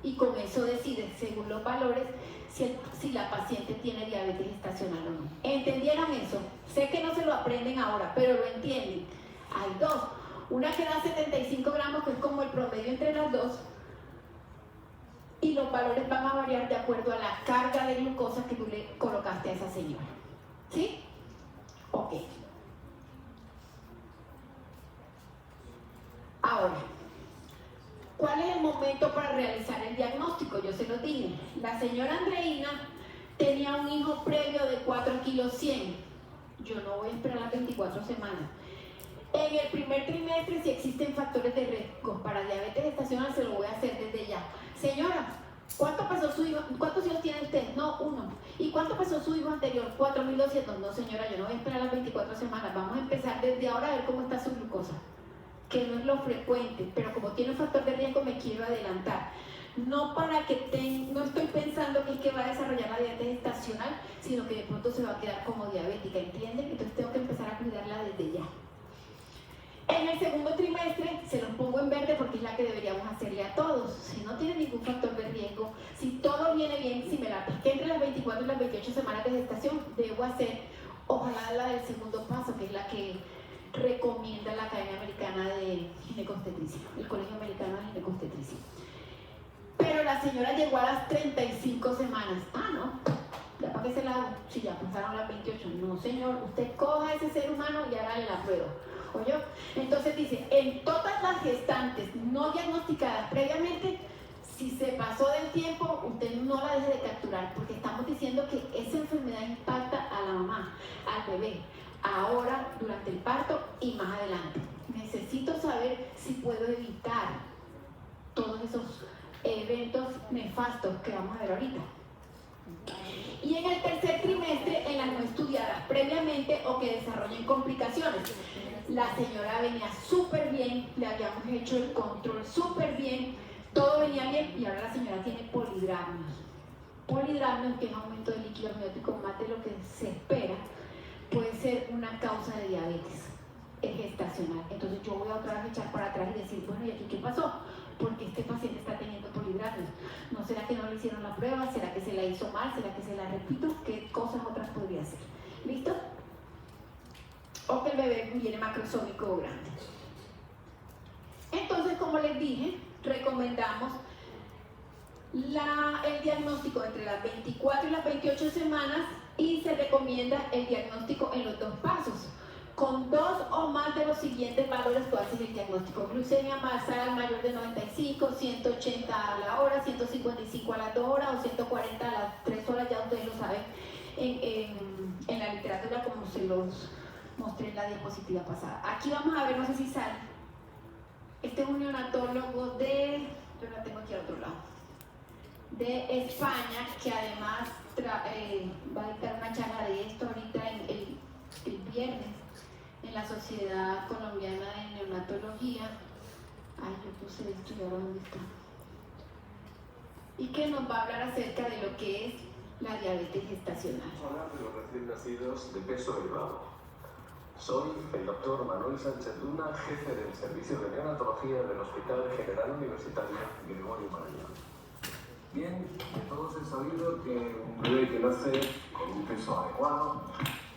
y con eso decides, según los valores, si la paciente tiene diabetes gestacional o no. ¿Entendieron eso? Sé que no se lo aprenden ahora, pero lo entienden. Hay 2. Una que da 75 gramos, que es como el promedio entre las 2, y los valores van a variar de acuerdo a la carga de glucosa que tú le colocaste a esa señora. ¿Sí? Ok. Ahora, ¿cuál es el momento para realizar el diagnóstico? Yo se lo dije. La señora Andreina tenía un hijo previo de 4 kilos 100. Yo no voy a esperar las 24 semanas. En el primer trimestre, si existen factores de riesgo para diabetes gestacional, se lo voy a hacer desde ya. Señora, ¿cuánto pesó su hijo? ¿Cuántos hijos tiene usted? No, 1. ¿Y cuánto pesó su hijo anterior? 4.200. No, señora, yo no voy a esperar las 24 semanas. Vamos a empezar desde ahora a ver cómo está su glucosa, que no es lo frecuente, pero como tiene un factor de riesgo me quiero adelantar. No para que no estoy pensando que es que va a desarrollar la diabetes gestacional, sino que de pronto se va a quedar como diabética, ¿entienden? Entonces tengo que empezar a cuidarla desde ya. En el segundo trimestre se los pongo en verde porque es la que deberíamos hacerle a todos. Si no tiene ningún factor de riesgo, si todo viene bien, si me la pesqué entre las 24 y las 28 semanas de gestación, debo hacer, ojalá la del segundo paso, que es la que recomienda la Academia Americana de Ginecobstetricia, el Colegio Americano de Ginecobstetricia. Pero la señora llegó a las 35 semanas. Ah, no, ya para qué se la hago, si ya pasaron las 28. No, señor, usted coja a ese ser humano y hágale la prueba. ¿Oyó? Entonces dice, en todas las gestantes no diagnosticadas previamente, si se pasó del tiempo, usted no la deje de capturar, porque estamos diciendo que esa enfermedad impacta a la mamá, al bebé, ahora, durante el parto y más adelante. Necesito saber si puedo evitar todos esos eventos nefastos que vamos a ver ahorita. Y en el tercer trimestre, en las no estudiadas previamente o que desarrollen complicaciones. La señora venía súper bien, le habíamos hecho el control súper bien, todo venía bien y ahora la señora tiene polidramnios. Polidramnios, que es aumento de líquido amniótico más de lo que se espera, puede ser una causa de diabetes gestacional. Entonces yo voy a otra vez echar para atrás y decir, bueno, ¿y aquí qué pasó? Porque este paciente está teniendo polidramnios. ¿No será que no le hicieron la prueba? ¿Será que se la hizo mal? ¿Será que se la repito? ¿Qué cosas otras podría hacer? ¿Listo? O que el bebé viene macrosómico o grande. Entonces, como les dije, recomendamos el diagnóstico entre las 24 y las 28 semanas y se recomienda el diagnóstico en los dos pasos. Con 2 o más de los siguientes valores tú haces el diagnóstico. Glucemia basal mayor de 95, 180 a la hora, 155 a las 2 horas o 140 a las 3 horas, ya ustedes lo saben en la literatura como se los mostré en la diapositiva pasada. Aquí vamos a ver, no sé si sale. Este es un neonatólogo yo la tengo aquí al otro lado, de España, que además va a dictar una charla de esto ahorita el viernes en la Sociedad Colombiana de Neonatología. Ay, yo puse esto y ahora dónde está. Y que nos va a hablar acerca de lo que es la diabetes gestacional. Vamos a hablar de los recién nacidos de peso elevado. Soy el doctor Manuel Sánchez Luna, jefe del Servicio de Neonatología del Hospital General Universitario Gregorio Marañón. Bien, de todos he sabido que un bebé que nace con un peso adecuado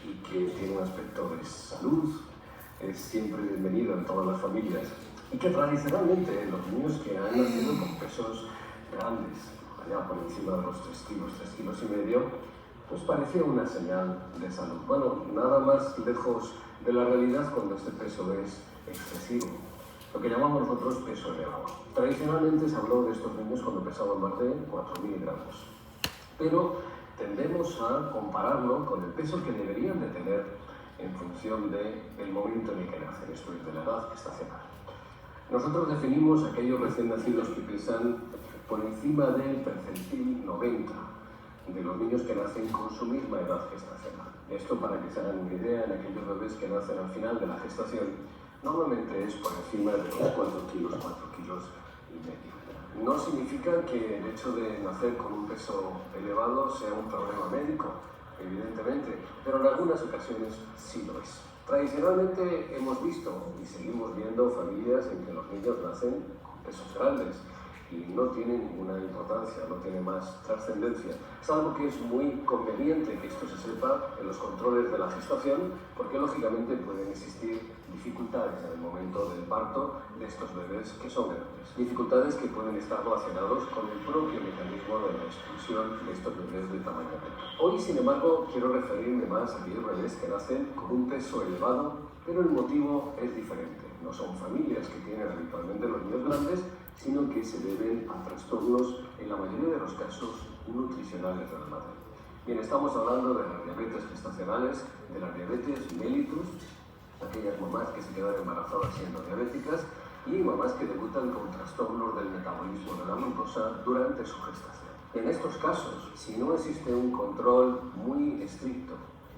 y que tiene un aspecto de salud es siempre bienvenido en todas las familias, y que tradicionalmente los niños que han nacido con pesos grandes, allá por encima de los 3 kilos y medio, pues parecía una señal de salud. Bueno, nada más lejos de la realidad cuando este peso es excesivo, lo que llamamos nosotros peso elevado. Tradicionalmente se habló de estos niños cuando pesaban más de 4.000 gramos, pero tendemos a compararlo con el peso que deberían de tener en función del momento en el que nacen, esto es de la edad gestacional. Nosotros definimos aquellos recién nacidos que pesan por encima del percentil 90 de los niños que nacen con su misma edad gestacional. Esto, para que se hagan una idea, en aquellos bebés que nacen al final de la gestación, normalmente es por encima de los 4 kilos y medio. No significa que el hecho de nacer con un peso elevado sea un problema médico, evidentemente, pero en algunas ocasiones sí lo es. Tradicionalmente hemos visto y seguimos viendo familias en que los niños nacen con pesos grandes y no tiene ninguna importancia, no tiene más trascendencia. Es algo que es muy conveniente que esto se sepa en los controles de la gestación, porque lógicamente pueden existir dificultades en el momento del parto de estos bebés que son grandes. Dificultades que pueden estar relacionados con el propio mecanismo de la expulsión de estos bebés de tamaño pequeño. Hoy, sin embargo, quiero referirme más a aquellos bebés que nacen con un peso elevado, pero el motivo es diferente. No son familias que tienen habitualmente los niños grandes, sino que se deben a trastornos, en la mayoría de los casos, nutricionales de la madre. Bien, estamos hablando de las diabetes gestacionales, de las diabetes mellitus, aquellas mamás que se quedan embarazadas siendo diabéticas, y mamás que debutan con trastornos del metabolismo de la glucosa durante su gestación. En estos casos, si no existe un control muy estricto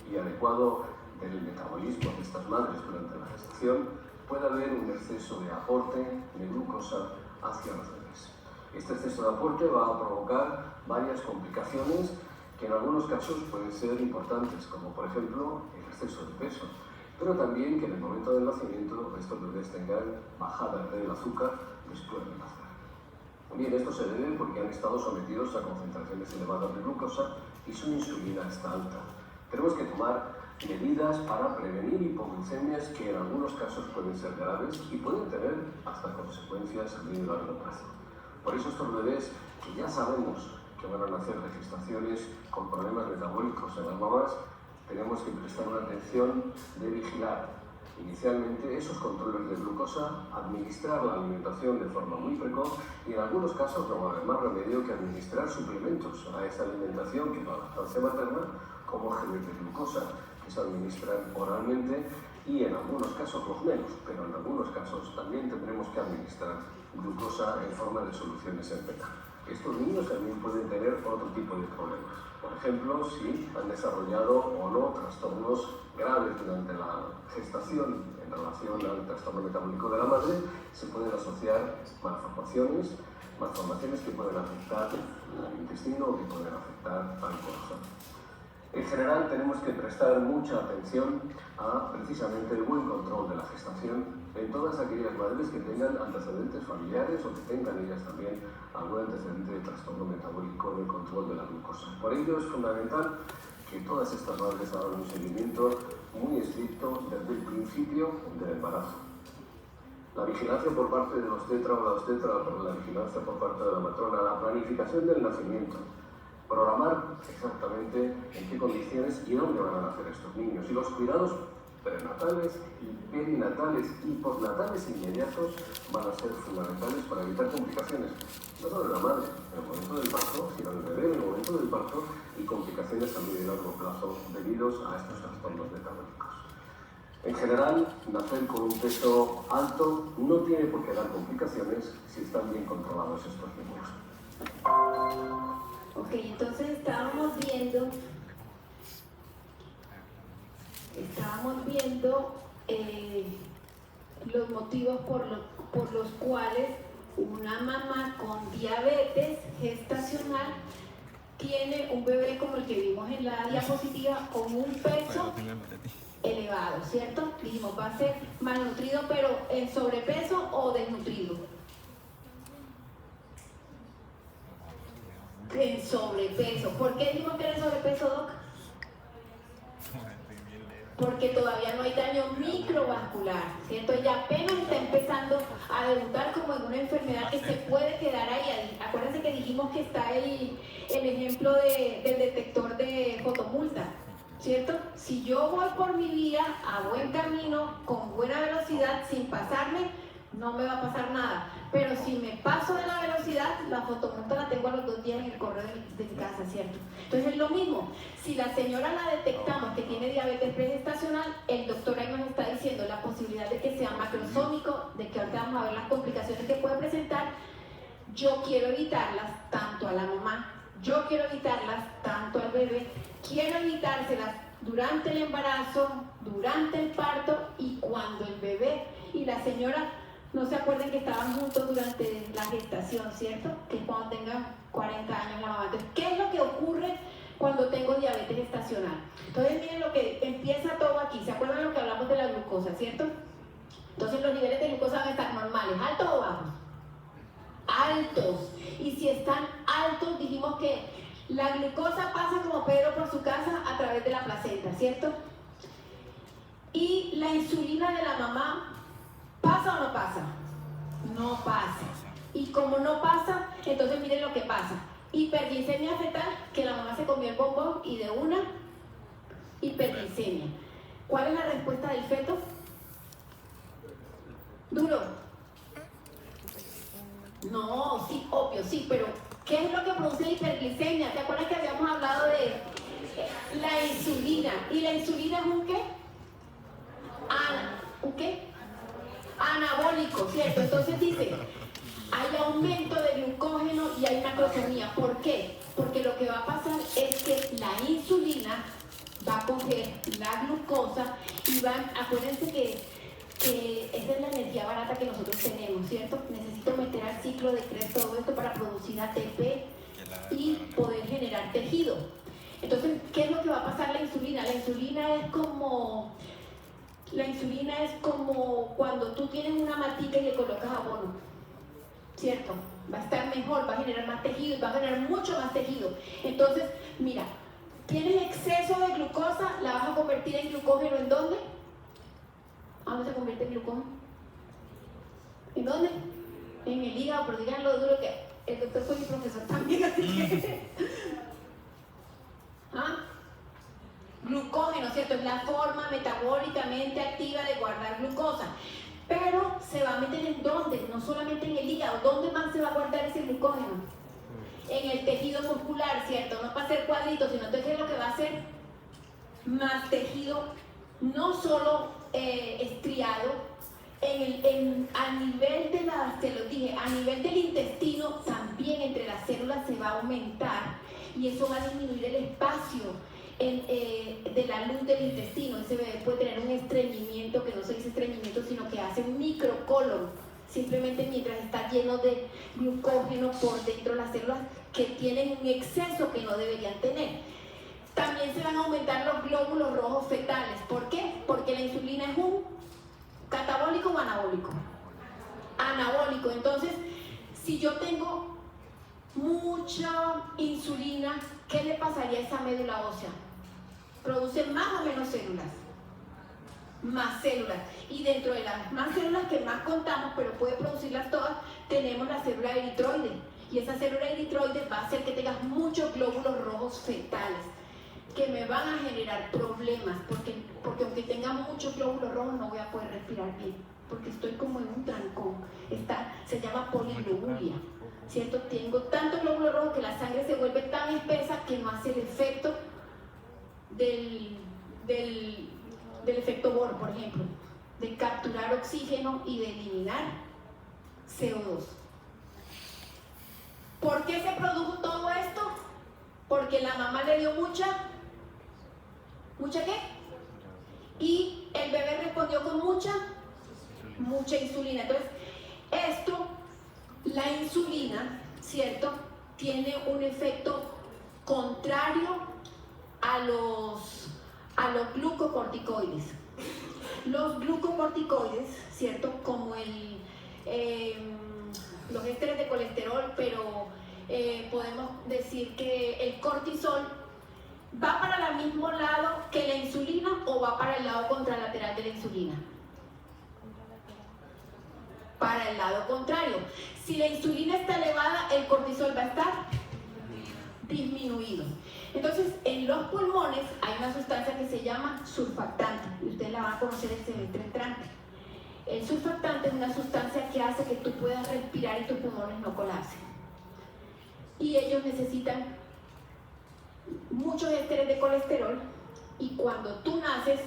y adecuado del metabolismo de estas madres durante la gestación, puede haber un exceso de aporte de glucosa hacia los bebés. Este exceso de aporte va a provocar varias complicaciones que en algunos casos pueden ser importantes, como por ejemplo el exceso de peso, pero también que en el momento del nacimiento estos bebés tengan bajada del azúcar después de nacer. Bien, esto se debe porque han estado sometidos a concentraciones elevadas de glucosa y su insulina está alta. Tenemos que tomar medidas para prevenir hipoglucemias que en algunos casos pueden ser graves y pueden tener hasta consecuencias a medio y largo plazo. Por eso estos bebés que ya sabemos que van a nacer de gestaciones con problemas metabólicos en las mamás, tenemos que prestar una atención de vigilar inicialmente esos controles de glucosa, administrar la alimentación de forma muy precoz y en algunos casos no va a haber más remedio que administrar suplementos a esa alimentación que es la lactancia materna, como geles de glucosa que se administran oralmente y en algunos casos los menos, pero en algunos casos también tendremos que administrar glucosa en forma de soluciones en PET. Estos niños también pueden tener otro tipo de problemas. Por ejemplo, si han desarrollado o no trastornos graves durante la gestación en relación al trastorno metabólico de la madre, se pueden asociar malformaciones que pueden afectar al intestino o que pueden afectar al corazón. En general tenemos que prestar mucha atención a precisamente el buen control de la gestación en todas aquellas madres que tengan antecedentes familiares o que tengan ellas también algún antecedente de trastorno metabólico del control de la glucosa. Por ello es fundamental que todas estas madres hagan un seguimiento muy estricto desde el principio del embarazo. La vigilancia por parte del obstetra o la obstetra, la vigilancia por parte de la matrona, la planificación del nacimiento, programar exactamente en qué condiciones y dónde van a nacer estos niños. Y los cuidados prenatales, perinatales y postnatales inmediatos van a ser fundamentales para evitar complicaciones, no solo de la madre en el momento del parto, sino del bebé en el momento del parto y complicaciones a medio y largo plazo debidos a estos trastornos metabólicos. En general, nacer con un peso alto no tiene por qué dar complicaciones si están bien controlados estos niños. Ok, entonces estábamos viendo los motivos por los cuales una mamá con diabetes gestacional tiene un bebé como el que vimos en la diapositiva con un peso elevado, ¿cierto? Dijimos, va a ser malnutrido, pero en sobrepeso o desnutrido. En sobrepeso. ¿Por qué dijimos que era en sobrepeso, Doc? Porque todavía no hay daño microvascular, ¿cierto? Ella apenas está empezando a debutar como en una enfermedad que se puede quedar ahí. Acuérdense que dijimos que está el ejemplo del detector de fotomulta, ¿cierto? Si yo voy por mi vía a buen camino, con buena velocidad, sin pasarme, no me va a pasar nada. Pero si me paso de la velocidad, la fotomulta la tengo a los 2 días en el correo de mi casa, ¿cierto? Entonces es lo mismo. Si la señora la detectamos que tiene diabetes pregestacional, el doctor ahí nos está diciendo la posibilidad de que sea macrosómico, de que ahorita vamos a ver las complicaciones que puede presentar. Yo quiero evitarlas tanto a la mamá, yo quiero evitarlas tanto al bebé, quiero evitárselas durante el embarazo, durante el parto y cuando el bebé y la señora no se acuerden que estaban juntos durante la gestación, ¿cierto? Que es cuando tengan 40 años la mamá. Entonces, ¿qué es lo que ocurre cuando tengo diabetes gestacional? Entonces, miren lo que empieza todo aquí. ¿Se acuerdan lo que hablamos de la glucosa, cierto? Entonces, los niveles de glucosa van a estar normales, ¿altos o bajos? Altos. Y si están altos, dijimos que la glucosa pasa como Pedro por su casa a través de la placenta, ¿cierto? Y la insulina de la mamá, ¿pasa o no pasa? No pasa. Y como no pasa, entonces miren lo que pasa. Hiperglicemia fetal, que la mamá se comió el bombón y de una hiperglicemia. ¿Cuál es la respuesta del feto? ¿Duro? No, sí, obvio, sí, pero ¿qué es lo que produce la hiperglicemia? ¿Te acuerdas que habíamos hablado de la insulina? ¿Y la insulina es un qué? ¿Un qué? Anabólico, ¿cierto? Entonces dice, hay aumento de glucógeno y hay macrosomía. ¿Por qué? Porque lo que va a pasar es que la insulina va a coger la glucosa y acuérdense que esa es la energía barata que nosotros tenemos, ¿cierto? Necesito meter al ciclo de Krebs, todo esto para producir ATP y poder generar tejido. Entonces, ¿qué es lo que va a pasar la insulina? La insulina es como cuando tú tienes una matica y le colocas abono, ¿cierto? Va a estar mejor, va a generar más tejido y va a generar mucho más tejido. Entonces, mira, tienes exceso de glucosa, la vas a convertir en glucógeno, ¿en dónde? ¿A dónde se convierte en glucógeno? ¿En dónde? En el hígado, pero digan lo duro que el doctor fue mi profesor también, así que... ¿Ah? Glucógeno, ¿cierto? Es la forma metabólicamente activa de guardar glucosa. Pero se va a meter ¿en dónde? No solamente en el hígado. ¿Dónde más se va a guardar ese glucógeno? En el tejido muscular, ¿cierto? No para hacer cuadritos, sino entonces ¿qué es lo que va a hacer? Más tejido, no solo estriado, a nivel de se lo dije, a nivel del intestino también entre las células se va a aumentar y eso va a disminuir el espacio de la luz del intestino. Ese bebé puede tener un estreñimiento, que no se dice estreñimiento, sino que hace un microcolon, simplemente mientras está lleno de glucógeno por dentro de las células que tienen un exceso que no deberían tener. También se van a aumentar los glóbulos rojos fetales. ¿Por qué? Porque la insulina es un catabólico o anabólico. Anabólico. Entonces, si yo tengo mucha insulina, ¿qué le pasaría a esa médula ósea? Produce más o menos células. Más células. Y dentro de las más células que más contamos, pero puede producirlas todas, tenemos la célula eritroide. Y esa célula eritroide va a hacer que tengas muchos glóbulos rojos fetales, que me van a generar problemas, porque aunque tenga muchos glóbulos rojos no voy a poder respirar bien, porque estoy como en un trancón. Se llama poliluria, ¿cierto? Tengo tantos glóbulos rojos que la sangre se vuelve tan espesa que no hace el efecto del efecto Bohr, por ejemplo, de capturar oxígeno y de eliminar CO2. ¿Por qué se produjo todo esto? Porque la mamá le dio ¿mucha qué? Y el bebé respondió con mucha insulina. Entonces, la insulina, ¿cierto? Tiene un efecto contrario a los glucocorticoides. Los glucocorticoides, ¿cierto? Como los ésteres de colesterol, pero podemos decir que el cortisol ¿va para el mismo lado que la insulina o va para el lado contralateral de la insulina? Para el lado contrario. Si la insulina está elevada, el cortisol va a estar disminuido. Entonces, en los pulmones hay una sustancia que se llama surfactante, y ustedes la van a conocer el semestre entrante. El surfactante es una sustancia que hace que tú puedas respirar y tus pulmones no colapsen. Y ellos necesitan muchos ésteres de colesterol, y cuando tú naces,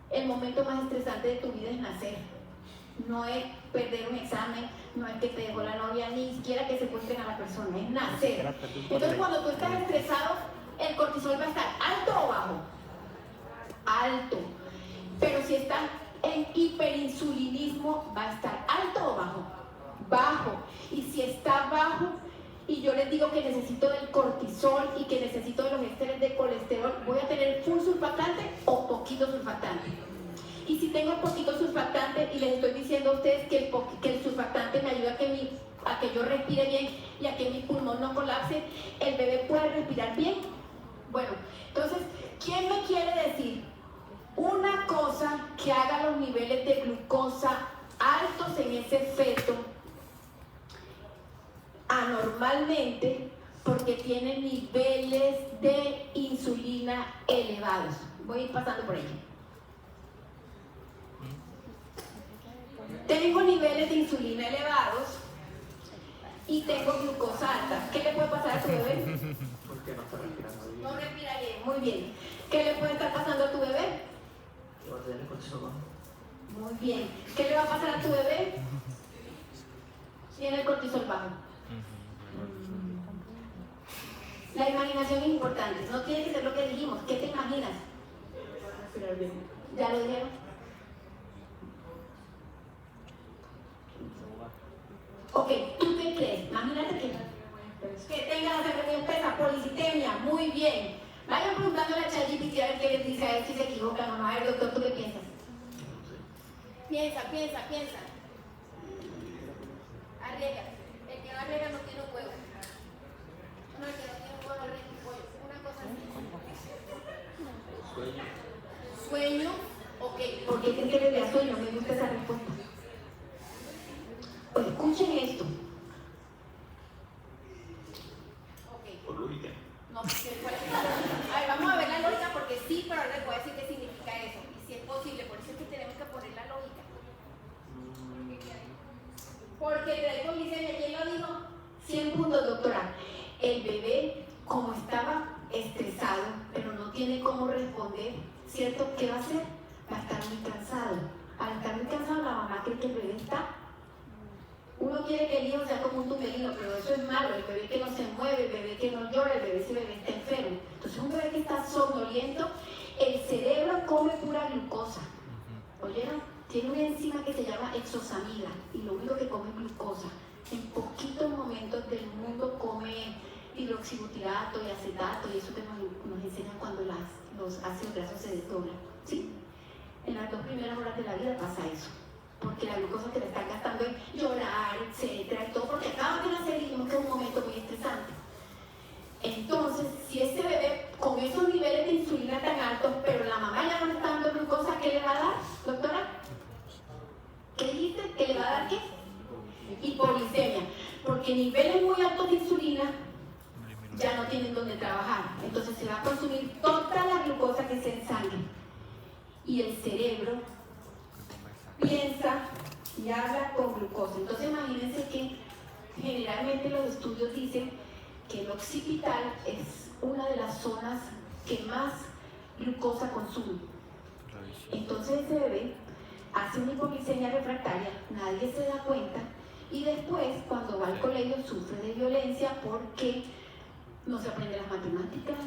el momento más estresante de tu vida es nacer. No es perder un examen, no es que te dejó la novia, ni siquiera que secuestren a la persona, es nacer. Entonces, cuando tú estás estresado, el cortisol va a estar alto o bajo. Alto. Pero si estás en hiperinsulinismo, va a estar alto o bajo. Bajo. Y si está bajo, y yo les digo que necesito del cortisol y que necesito de los ésteres de colesterol, ¿voy a tener full surfactante o poquito surfactante? Y si tengo poquito surfactante y les estoy diciendo a ustedes que el surfactante me ayuda a que yo respire bien y a que mi pulmón no colapse, ¿el bebé puede respirar bien? Bueno, entonces, ¿quién me quiere decir una cosa que haga los niveles de glucosa altos en ese feto anormalmente porque tiene niveles de insulina elevados? Voy a ir pasando por ello. Tengo niveles de insulina elevados y tengo glucosa alta. ¿Qué le puede pasar a tu bebé? Porque no está respirando bien. No respira bien, muy bien. ¿Qué le puede estar pasando a tu bebé? Va a tener el cortisol bajo. Muy bien. ¿Qué le va a pasar a tu bebé? Tiene el cortisol bajo. La imaginación es importante. No tiene que ser lo que dijimos. ¿Qué te imaginas? Respirar bien. ¿Ya lo dijeron? Ok, ¿tú qué crees? Imagínate que tenga la sangre muy espesa, policitemia, muy bien. Vayan preguntándole a ChatGPT a ver qué les dice, a ver si se equivoca, mamá. A ver, doctor, ¿tú qué piensas? Piensa. Arriesga. El que no arriesga no tiene un huevo. No, el que no tiene un huevo arriesga un pollo. Una cosa así. Sueño. Ok. ¿Por qué creen que le da sueño? Me gusta esa respuesta. Pues escuchen esto. Por lógica. No, ¿cuál es la lógica? A ver, vamos a ver la lógica porque sí, pero ahora les voy a decir qué significa eso y si es posible. Por eso es que tenemos que poner la lógica. Porque el policía, ¿quién lo dijo? 100 puntos, doctora. El bebé, como estaba estresado, pero no tiene cómo responder, ¿cierto? ¿Qué va a hacer? Va a estar muy cansado. Al estar muy cansado, la mamá cree que el bebé está. Uno quiere que el hijo sea como un tumelino, pero eso es malo. El bebé que no se mueve, el bebé que no llora, el bebé está enfermo. Entonces un bebé que está somnoliento, el cerebro come pura glucosa. ¿Oyeron? Tiene una enzima que se llama exosamida y lo único que come es glucosa. En poquitos momentos del mundo come hidroxibutirato y acetato y eso que nos enseñan cuando los ácidos grasos se desdoblan. ¿Sí? En las 2 primeras horas de la vida pasa eso. Porque la glucosa que le están gastando en llorar, etcétera, y todo, porque acaban de nacer y dijimos que es un momento muy estresante. Entonces, si ese bebé con esos niveles de insulina tan altos, pero la mamá ya no le está dando glucosa, ¿qué le va a dar, doctora? ¿Qué dijiste? ¿Que le va a dar qué? Hipoglicemia. Porque niveles muy altos de insulina ya no tienen donde trabajar. Entonces se va a consumir toda la glucosa que sea en sangre. Y el cerebro piensa y habla con glucosa. Entonces imagínense que generalmente los estudios dicen que el occipital es una de las zonas que más glucosa consume. Entonces ese bebé hace una hipoglicemia refractaria, nadie se da cuenta y después cuando va al colegio sufre de violencia porque no se aprende las matemáticas,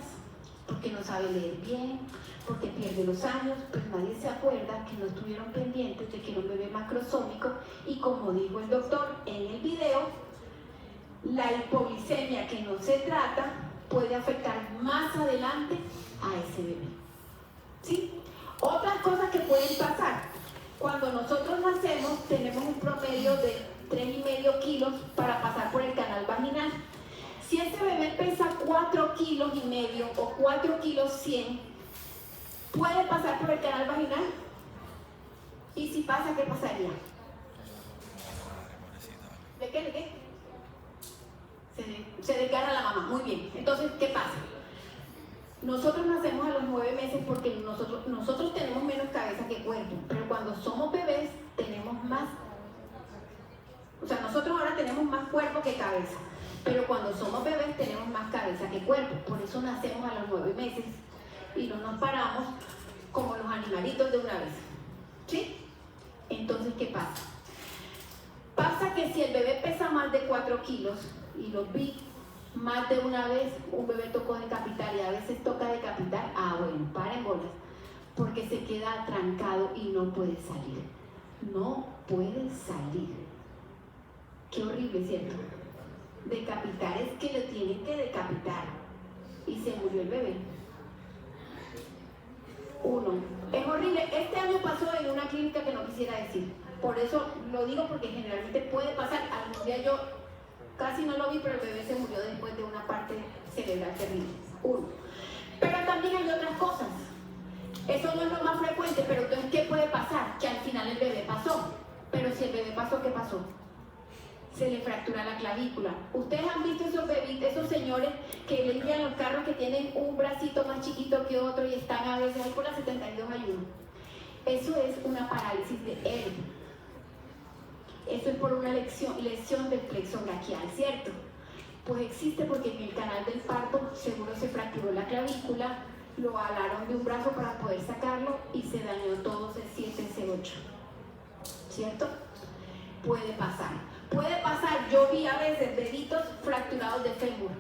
porque no sabe leer bien, porque pierde los años, pues nadie se acuerda que no estuvieron pendientes de que era un bebé macrosómico y como dijo el doctor en el video, la hipoglicemia que no se trata puede afectar más adelante a ese bebé. ¿Sí? Otras cosas que pueden pasar. Cuando nosotros nacemos tenemos un promedio de 3,5 kilos para pasar por el canal vaginal. Si ese bebé pesa 4,5 kilos o 4 kilos 100, ¿puede pasar por el canal vaginal? Y si pasa, ¿qué pasaría? ¿De qué? Se desgarra la mamá. Muy bien. Entonces, ¿qué pasa? Nosotros nacemos a los 9 meses porque nosotros tenemos menos cabeza que cuerpo, pero cuando somos bebés tenemos más. O sea, nosotros ahora tenemos más cuerpo que cabeza, pero cuando somos bebés tenemos más cabeza que cuerpo. Por eso nacemos a los 9 meses y no nos paramos como los animalitos de una vez. ¿Sí? Entonces, ¿qué pasa? Pasa que si el bebé pesa más de 4 kilos, y lo vi más de una vez, un bebé tocó decapitar y a veces toca decapitar, bueno, paren bolas, porque se queda trancado y no puede salir. No puede salir. Qué horrible, ¿cierto? Decapitar es que lo tienen que decapitar y se murió el bebé. Es horrible. Este año pasó en una clínica que no quisiera decir. Por eso lo digo porque generalmente puede pasar. Algún día yo casi no lo vi, pero el bebé se murió después de una parte cerebral terrible. Pero también hay otras cosas. Eso no es lo más frecuente, pero entonces, ¿qué puede pasar? Que al final el bebé pasó. Pero si el bebé pasó, ¿qué pasó? Se le fractura la clavícula. Ustedes han visto esos bebitos, esos señores que le guían los carros que tienen un bracito más chiquito que otro y están a veces ahí por las 72 hay uno. Eso es una parálisis de Ehrlich. Eso es por una lesión del plexo braquial, ¿cierto? Pues existe porque en el canal del parto seguro se fracturó la clavícula, lo alaron de un brazo para poder sacarlo y se dañó todo C7, C8. ¿Cierto? Puede pasar. Yo vi a veces deditos fracturados de fémur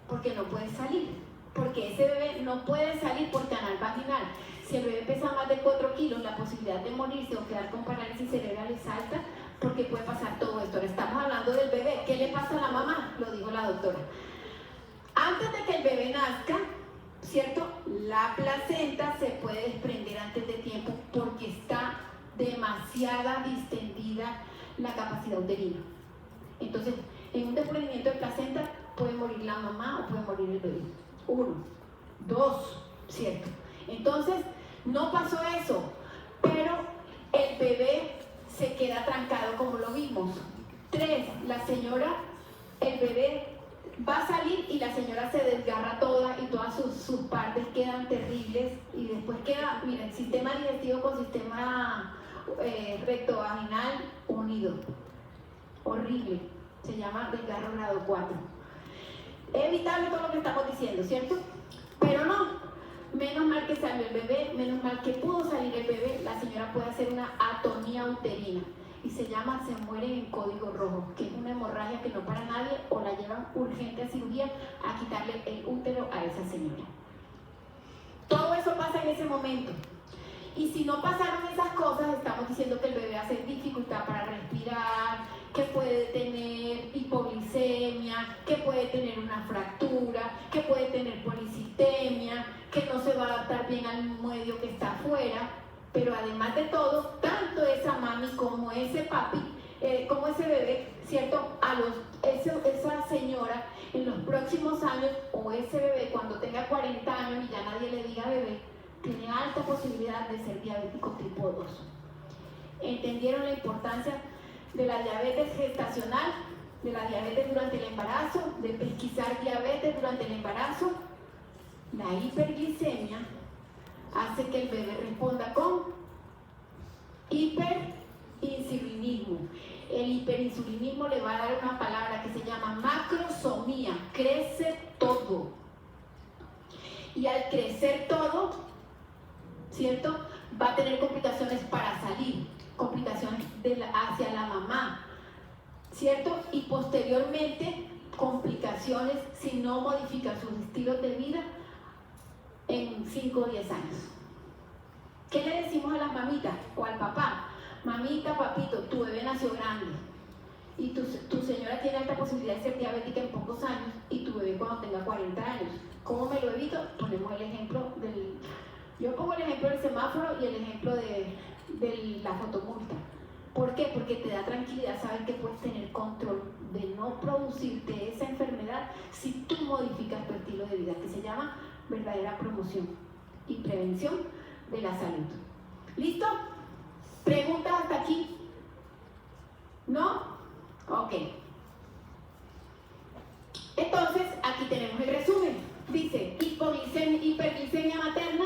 porque no puede salir, porque ese bebé no puede salir por canal vaginal. Si el bebé pesa más de 4 kilos, la posibilidad de morirse o quedar con parálisis cerebral es alta porque puede pasar todo esto. Ahora estamos hablando del bebé. ¿Qué le pasa a la mamá? Lo dijo la doctora. Antes de que el bebé nazca, ¿cierto? La placenta se puede desprender antes de tiempo porque está demasiada distendida la capacidad uterina. Entonces, en un desprendimiento de placenta puede morir la mamá o puede morir el bebé. 1, 2, ¿cierto? Entonces, no pasó eso, pero el bebé se queda trancado como lo vimos. 3, la señora, el bebé va a salir y la señora se desgarra toda y todas sus partes quedan terribles y después queda, miren, sistema digestivo con sistema rectovaginal unido. Horrible. Se llama desgarro grado 4. Evitable todo lo que estamos diciendo, ¿cierto? Pero no, menos mal que salió el bebé, menos mal que pudo salir el bebé, la señora puede hacer una atonía uterina y se llama se muere en código rojo, que es una hemorragia que no para nadie o la llevan urgente a cirugía a quitarle el útero a esa señora. Todo eso pasa en ese momento. Y si no pasaron esas cosas, estamos diciendo que el bebé hace dificultad para respirar, que puede tener hipoglicemia, que puede tener una fractura, que puede tener policitemia, que no se va a adaptar bien al medio que está afuera. Pero además de todo, tanto esa mami como ese papi, como ese bebé, ¿cierto? Esa señora en los próximos años, o ese bebé cuando tenga 40 años y ya nadie le diga bebé, tiene alta posibilidad de ser diabético tipo 2. ¿Entendieron la importancia de la diabetes gestacional, de la diabetes durante el embarazo, de pesquisar diabetes durante el embarazo? La hiperglicemia hace que el bebé responda con hiperinsulinismo. El hiperinsulinismo le va a dar una palabra que se llama macrosomía, crece todo. Y al crecer todo, ¿cierto? Va a tener complicaciones para salir, complicaciones hacia la mamá, ¿cierto? Y posteriormente complicaciones si no modifican sus estilos de vida en 5 o 10 años. ¿Qué le decimos a las mamitas o al papá? Mamita, papito, tu bebé nació grande y tu señora tiene alta posibilidad de ser diabética en pocos años y tu bebé cuando tenga 40 años. ¿Cómo me lo evito? Ponemos el ejemplo yo pongo el ejemplo del semáforo y el ejemplo de la fotomulta. ¿Por qué? Porque te da tranquilidad saber que puedes tener control de no producirte esa enfermedad si tú modificas tu estilo de vida, que se llama verdadera promoción y prevención de la salud. ¿Listo? ¿Preguntas hasta aquí? ¿No? Ok. Entonces, aquí tenemos el resumen. Dice, hiperglicemia materna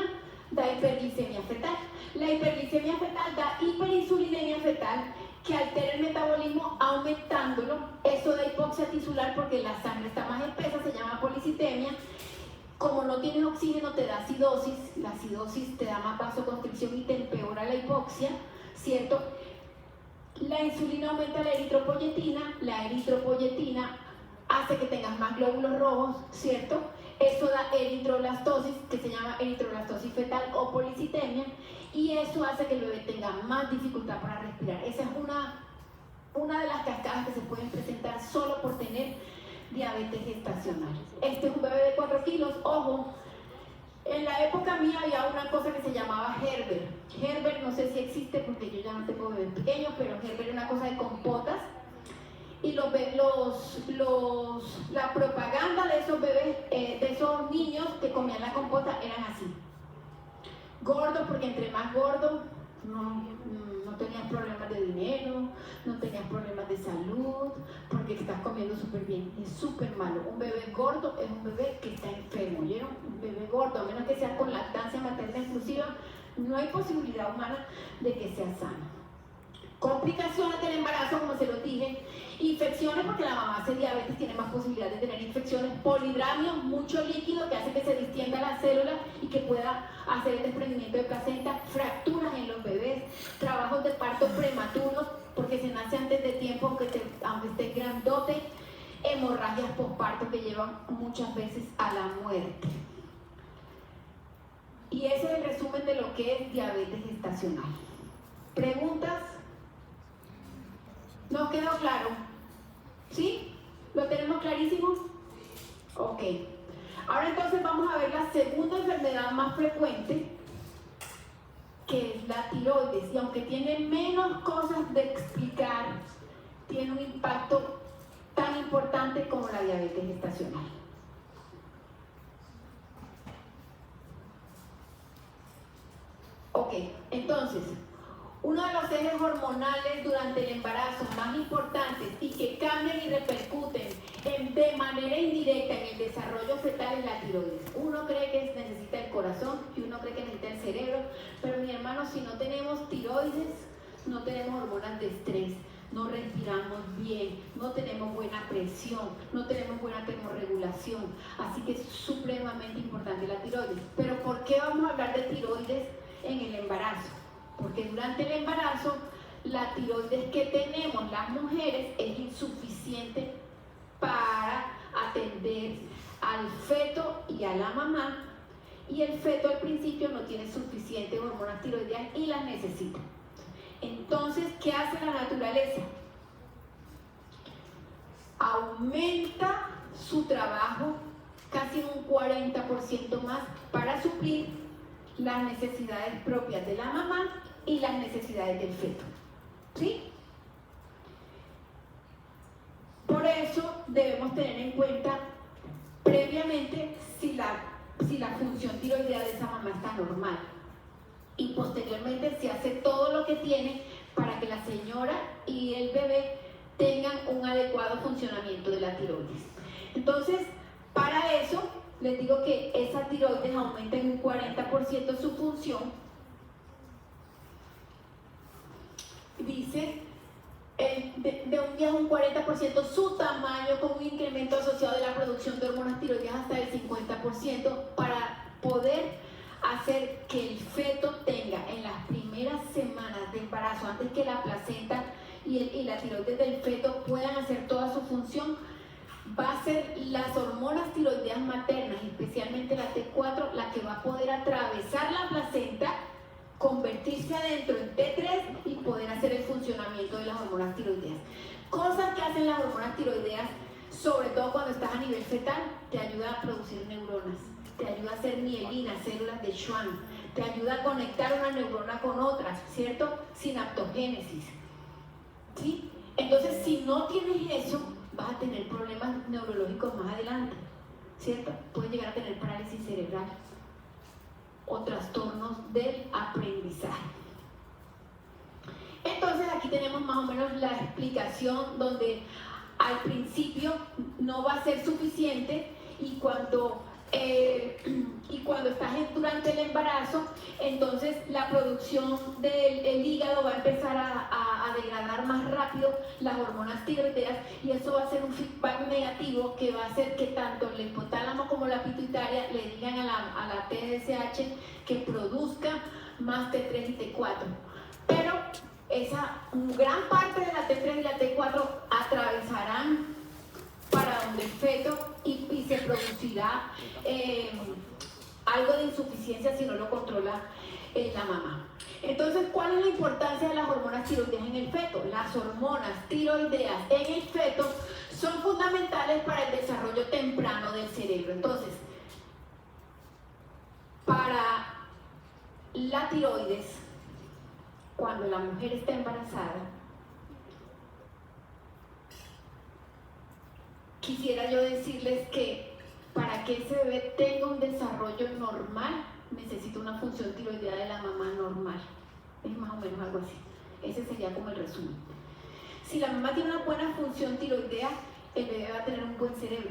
da hiperglicemia fetal. La hiperglicemia fetal da hiperinsulinemia fetal que altera el metabolismo aumentándolo. Eso da hipoxia tisular porque la sangre está más espesa, se llama policitemia. Como no tienes oxígeno te da acidosis, la acidosis te da más vasoconstricción y te empeora la hipoxia, ¿cierto? La insulina aumenta la eritropoyetina hace que tengas más glóbulos rojos, ¿cierto? Eso da eritroblastosis, que se llama eritroblastosis fetal o policitemia, y eso hace que el bebé tenga más dificultad para respirar. Esa es una de las cascadas que se pueden presentar solo por tener diabetes gestacional. Este es un bebé de 4 kilos, ojo. En la época mía había una cosa que se llamaba Gerber. Gerber no sé si existe porque yo ya no tengo bebés pequeños, pero Gerber era una cosa de compotas. Y la propaganda de esos bebés, de esos niños que comían la compota eran así. Gordos porque entre más gordo no tenías problemas de dinero, no tenías problemas de salud, porque estás comiendo súper bien. Es súper malo. Un bebé gordo es un bebé que está enfermo. ¿Oyeron? Un bebé gordo, a menos que sea con lactancia materna exclusiva, no hay posibilidad humana de que sea sano. Complicaciones del embarazo, como se los dije, infecciones porque la mamá hace diabetes, tiene más posibilidades de tener infecciones, polidramio, mucho líquido que hace que se distienda la célula y que pueda hacer el desprendimiento de placenta, fracturas en los bebés, trabajos de parto prematuros porque se nace antes de tiempo aunque esté grandote, hemorragias postparto que llevan muchas veces a la muerte. Y ese es el resumen de lo que es diabetes gestacional. ¿Preguntas? ¿Nos quedó claro? ¿Sí? ¿Lo tenemos clarísimo? Ok. Ahora entonces vamos a ver la segunda enfermedad más frecuente, que es la tiroides. Y aunque tiene menos cosas de explicar, tiene un impacto tan importante como la diabetes gestacional. Ok, entonces, uno de los ejes hormonales durante el embarazo más importantes y que cambian y repercuten de manera indirecta en el desarrollo fetal es la tiroides. Uno cree que necesita el corazón y uno cree que necesita el cerebro, pero mi hermano, si no tenemos tiroides, no tenemos hormonas de estrés, no respiramos bien, no tenemos buena presión, no tenemos buena termorregulación. Así que es supremamente importante la tiroides. Pero ¿por qué vamos a hablar de tiroides en el embarazo? Porque durante el embarazo la tiroides que tenemos las mujeres es insuficiente para atender al feto y a la mamá, y el feto al principio no tiene suficientes hormonas tiroideas y las necesita. Entonces, ¿qué hace la naturaleza? Aumenta su trabajo casi un 40% más para suplir las necesidades propias de la mamá y las necesidades del feto. ¿Sí? Por eso debemos tener en cuenta previamente si la función tiroidea de esa mamá está normal, y posteriormente se hace todo lo que tiene para que la señora y el bebé tengan un adecuado funcionamiento de la tiroides. Entonces, para eso les digo que esa tiroides aumenta en un 40% su función. Dice de un 10 a un 40% su tamaño, con un incremento asociado de la producción de hormonas tiroideas hasta el 50%, para poder hacer que el feto tenga en las primeras semanas de embarazo, antes que la placenta y la tiroides del feto puedan hacer toda su función, va a ser las hormonas tiroideas maternas, especialmente la T4, la que va a poder atravesar la placenta, convertirse adentro en T3 y poder hacer el funcionamiento de las hormonas tiroideas. Cosas que hacen las hormonas tiroideas, sobre todo cuando estás a nivel fetal, te ayuda a producir neuronas, te ayuda a hacer mielina, células de Schwann, te ayuda a conectar una neurona con otra, ¿cierto? Sinaptogénesis. ¿Sí? Entonces, si no tienes eso, vas a tener problemas neurológicos más adelante, ¿cierto? Puedes llegar a tener parálisis cerebral o trastornos del aprendizaje. Entonces aquí tenemos más o menos la explicación, donde al principio no va a ser suficiente, y cuando estás durante el embarazo, entonces la producción del hígado va a empezar a degradar más rápido las hormonas tiroideas, y eso va a ser un feedback negativo que va a hacer que tanto el hipotálamo como la pituitaria le digan a la TSH que produzca más T3 y T4. Pero esa gran parte de la T3 y la T4 atravesarán para donde el feto y se producirá algo de insuficiencia si no lo controla la mamá. Entonces, ¿cuál es la importancia de las hormonas tiroideas en el feto? Las hormonas tiroideas en el feto son fundamentales para el desarrollo temprano del cerebro. Entonces, para la tiroides, cuando la mujer está embarazada, quisiera yo decirles que para que ese bebé tenga un desarrollo normal, necesita una función tiroidea de la mamá normal. Es más o menos algo así. Ese sería como el resumen. Si la mamá tiene una buena función tiroidea, el bebé va a tener un buen cerebro.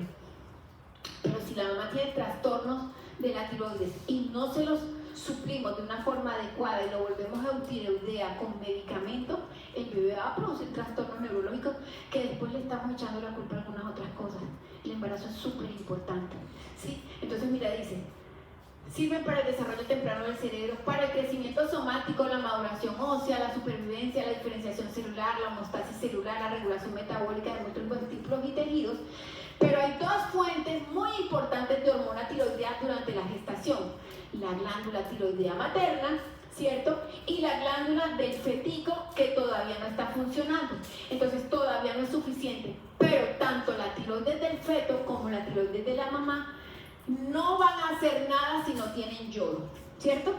Pero si la mamá tiene trastornos de la tiroides y no se los suplimos de una forma adecuada y lo volvemos eutiroidea con medicamentos, el bebé va a producir trastornos neurológicos que después le estamos echando la culpa a algunas otras cosas. El embarazo es súper importante, ¿sí? Entonces, mira, dice, sirven para el desarrollo temprano del cerebro, para el crecimiento somático, la maduración ósea, la supervivencia, la diferenciación celular, la homeostasis celular, la regulación metabólica de nuestros músculos y tejidos. Pero hay dos fuentes muy importantes de hormona tiroidea durante la gestación: la glándula tiroidea materna ¿cierto? Y la glándula del fetico que todavía no está funcionando. Entonces todavía no es suficiente. Pero tanto la tiroides del feto como la tiroides de la mamá no van a hacer nada si no tienen yodo, ¿cierto?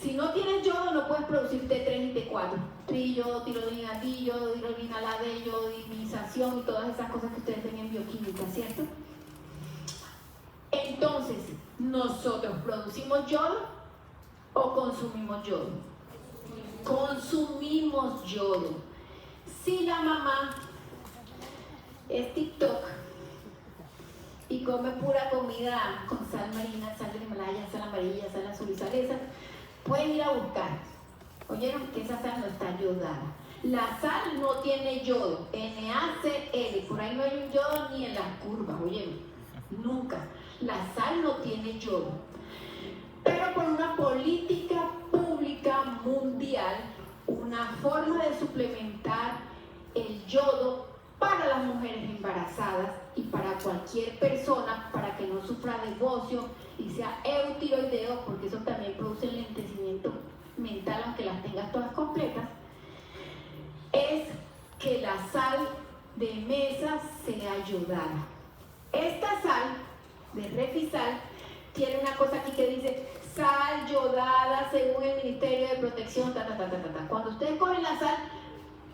Si no tienes yodo no puedes producir T3 y T4. Triyodo, tiroidina, diyodo, tiroidina, D, yodinización y todas esas cosas que ustedes ven en bioquímica, ¿cierto? Entonces, ¿nosotros producimos yodo o consumimos yodo? Consumimos yodo. Si la mamá es TikTok y come pura comida con sal marina, sal de Himalaya, sal amarilla, sal azul y sal esa, pueden ir a buscar. ¿Oyeron? Que esa sal no está yodada. La sal no tiene yodo, NaCl, por ahí no hay un yodo ni en las curvas, ¿oyeron? Nunca. La sal no tiene yodo. Pero por una política pública mundial, una forma de suplementar el yodo para las mujeres embarazadas y para cualquier persona, para que no sufra de bocio y sea eutiroideo, porque eso también produce enlentecimiento mental, aunque las tengas todas completas, es que la sal de mesa sea yodada. Esta sal de Refisal tiene una cosa aquí que dice sal yodada según el Ministerio de Protección, Cuando ustedes cogen la sal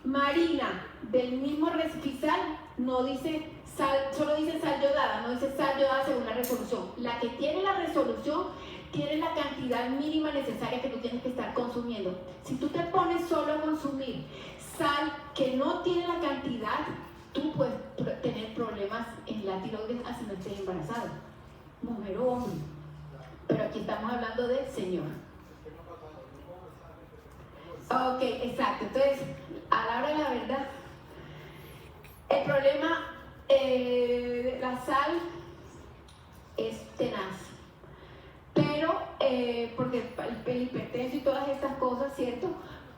marina del mismo Refisal, no dice sal, solo dice sal yodada, no dice sal yodada según la resolución. La que tiene la resolución tiene la cantidad mínima necesaria que tú tienes que estar consumiendo. Si tú te pones solo a consumir sal que no tiene la cantidad, tú puedes tener problemas en la tiroides así no estés embarazada, mujer o hombre. Pero aquí estamos hablando de señor. Ok, exacto. Entonces, a la hora de la verdad, el problema de la sal es tenaz. Pero, porque el hipertenso y todas estas cosas, ¿cierto?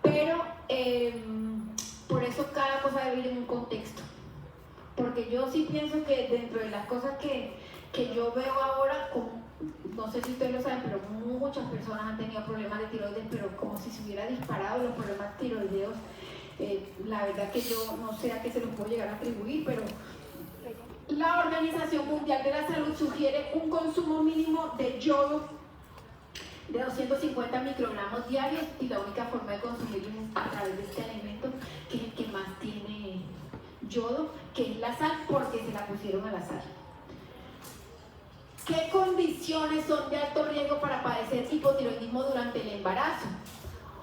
Pero, por eso cada cosa debe ir en un contexto. Porque yo sí pienso que dentro de las cosas que yo veo ahora, no sé si ustedes lo saben, pero muchas personas han tenido problemas de tiroides, pero como si se hubiera disparado los problemas tiroideos. La verdad que yo no sé a qué se los puedo llegar a atribuir, pero la Organización Mundial de la Salud sugiere un consumo mínimo de yodo de 250 microgramos diarios, y la única forma de consumirlo es a través de este alimento, que es el que más tiene yodo, que es la sal, porque se la pusieron a la sal. ¿Qué condiciones son de alto riesgo para padecer hipotiroidismo durante el embarazo?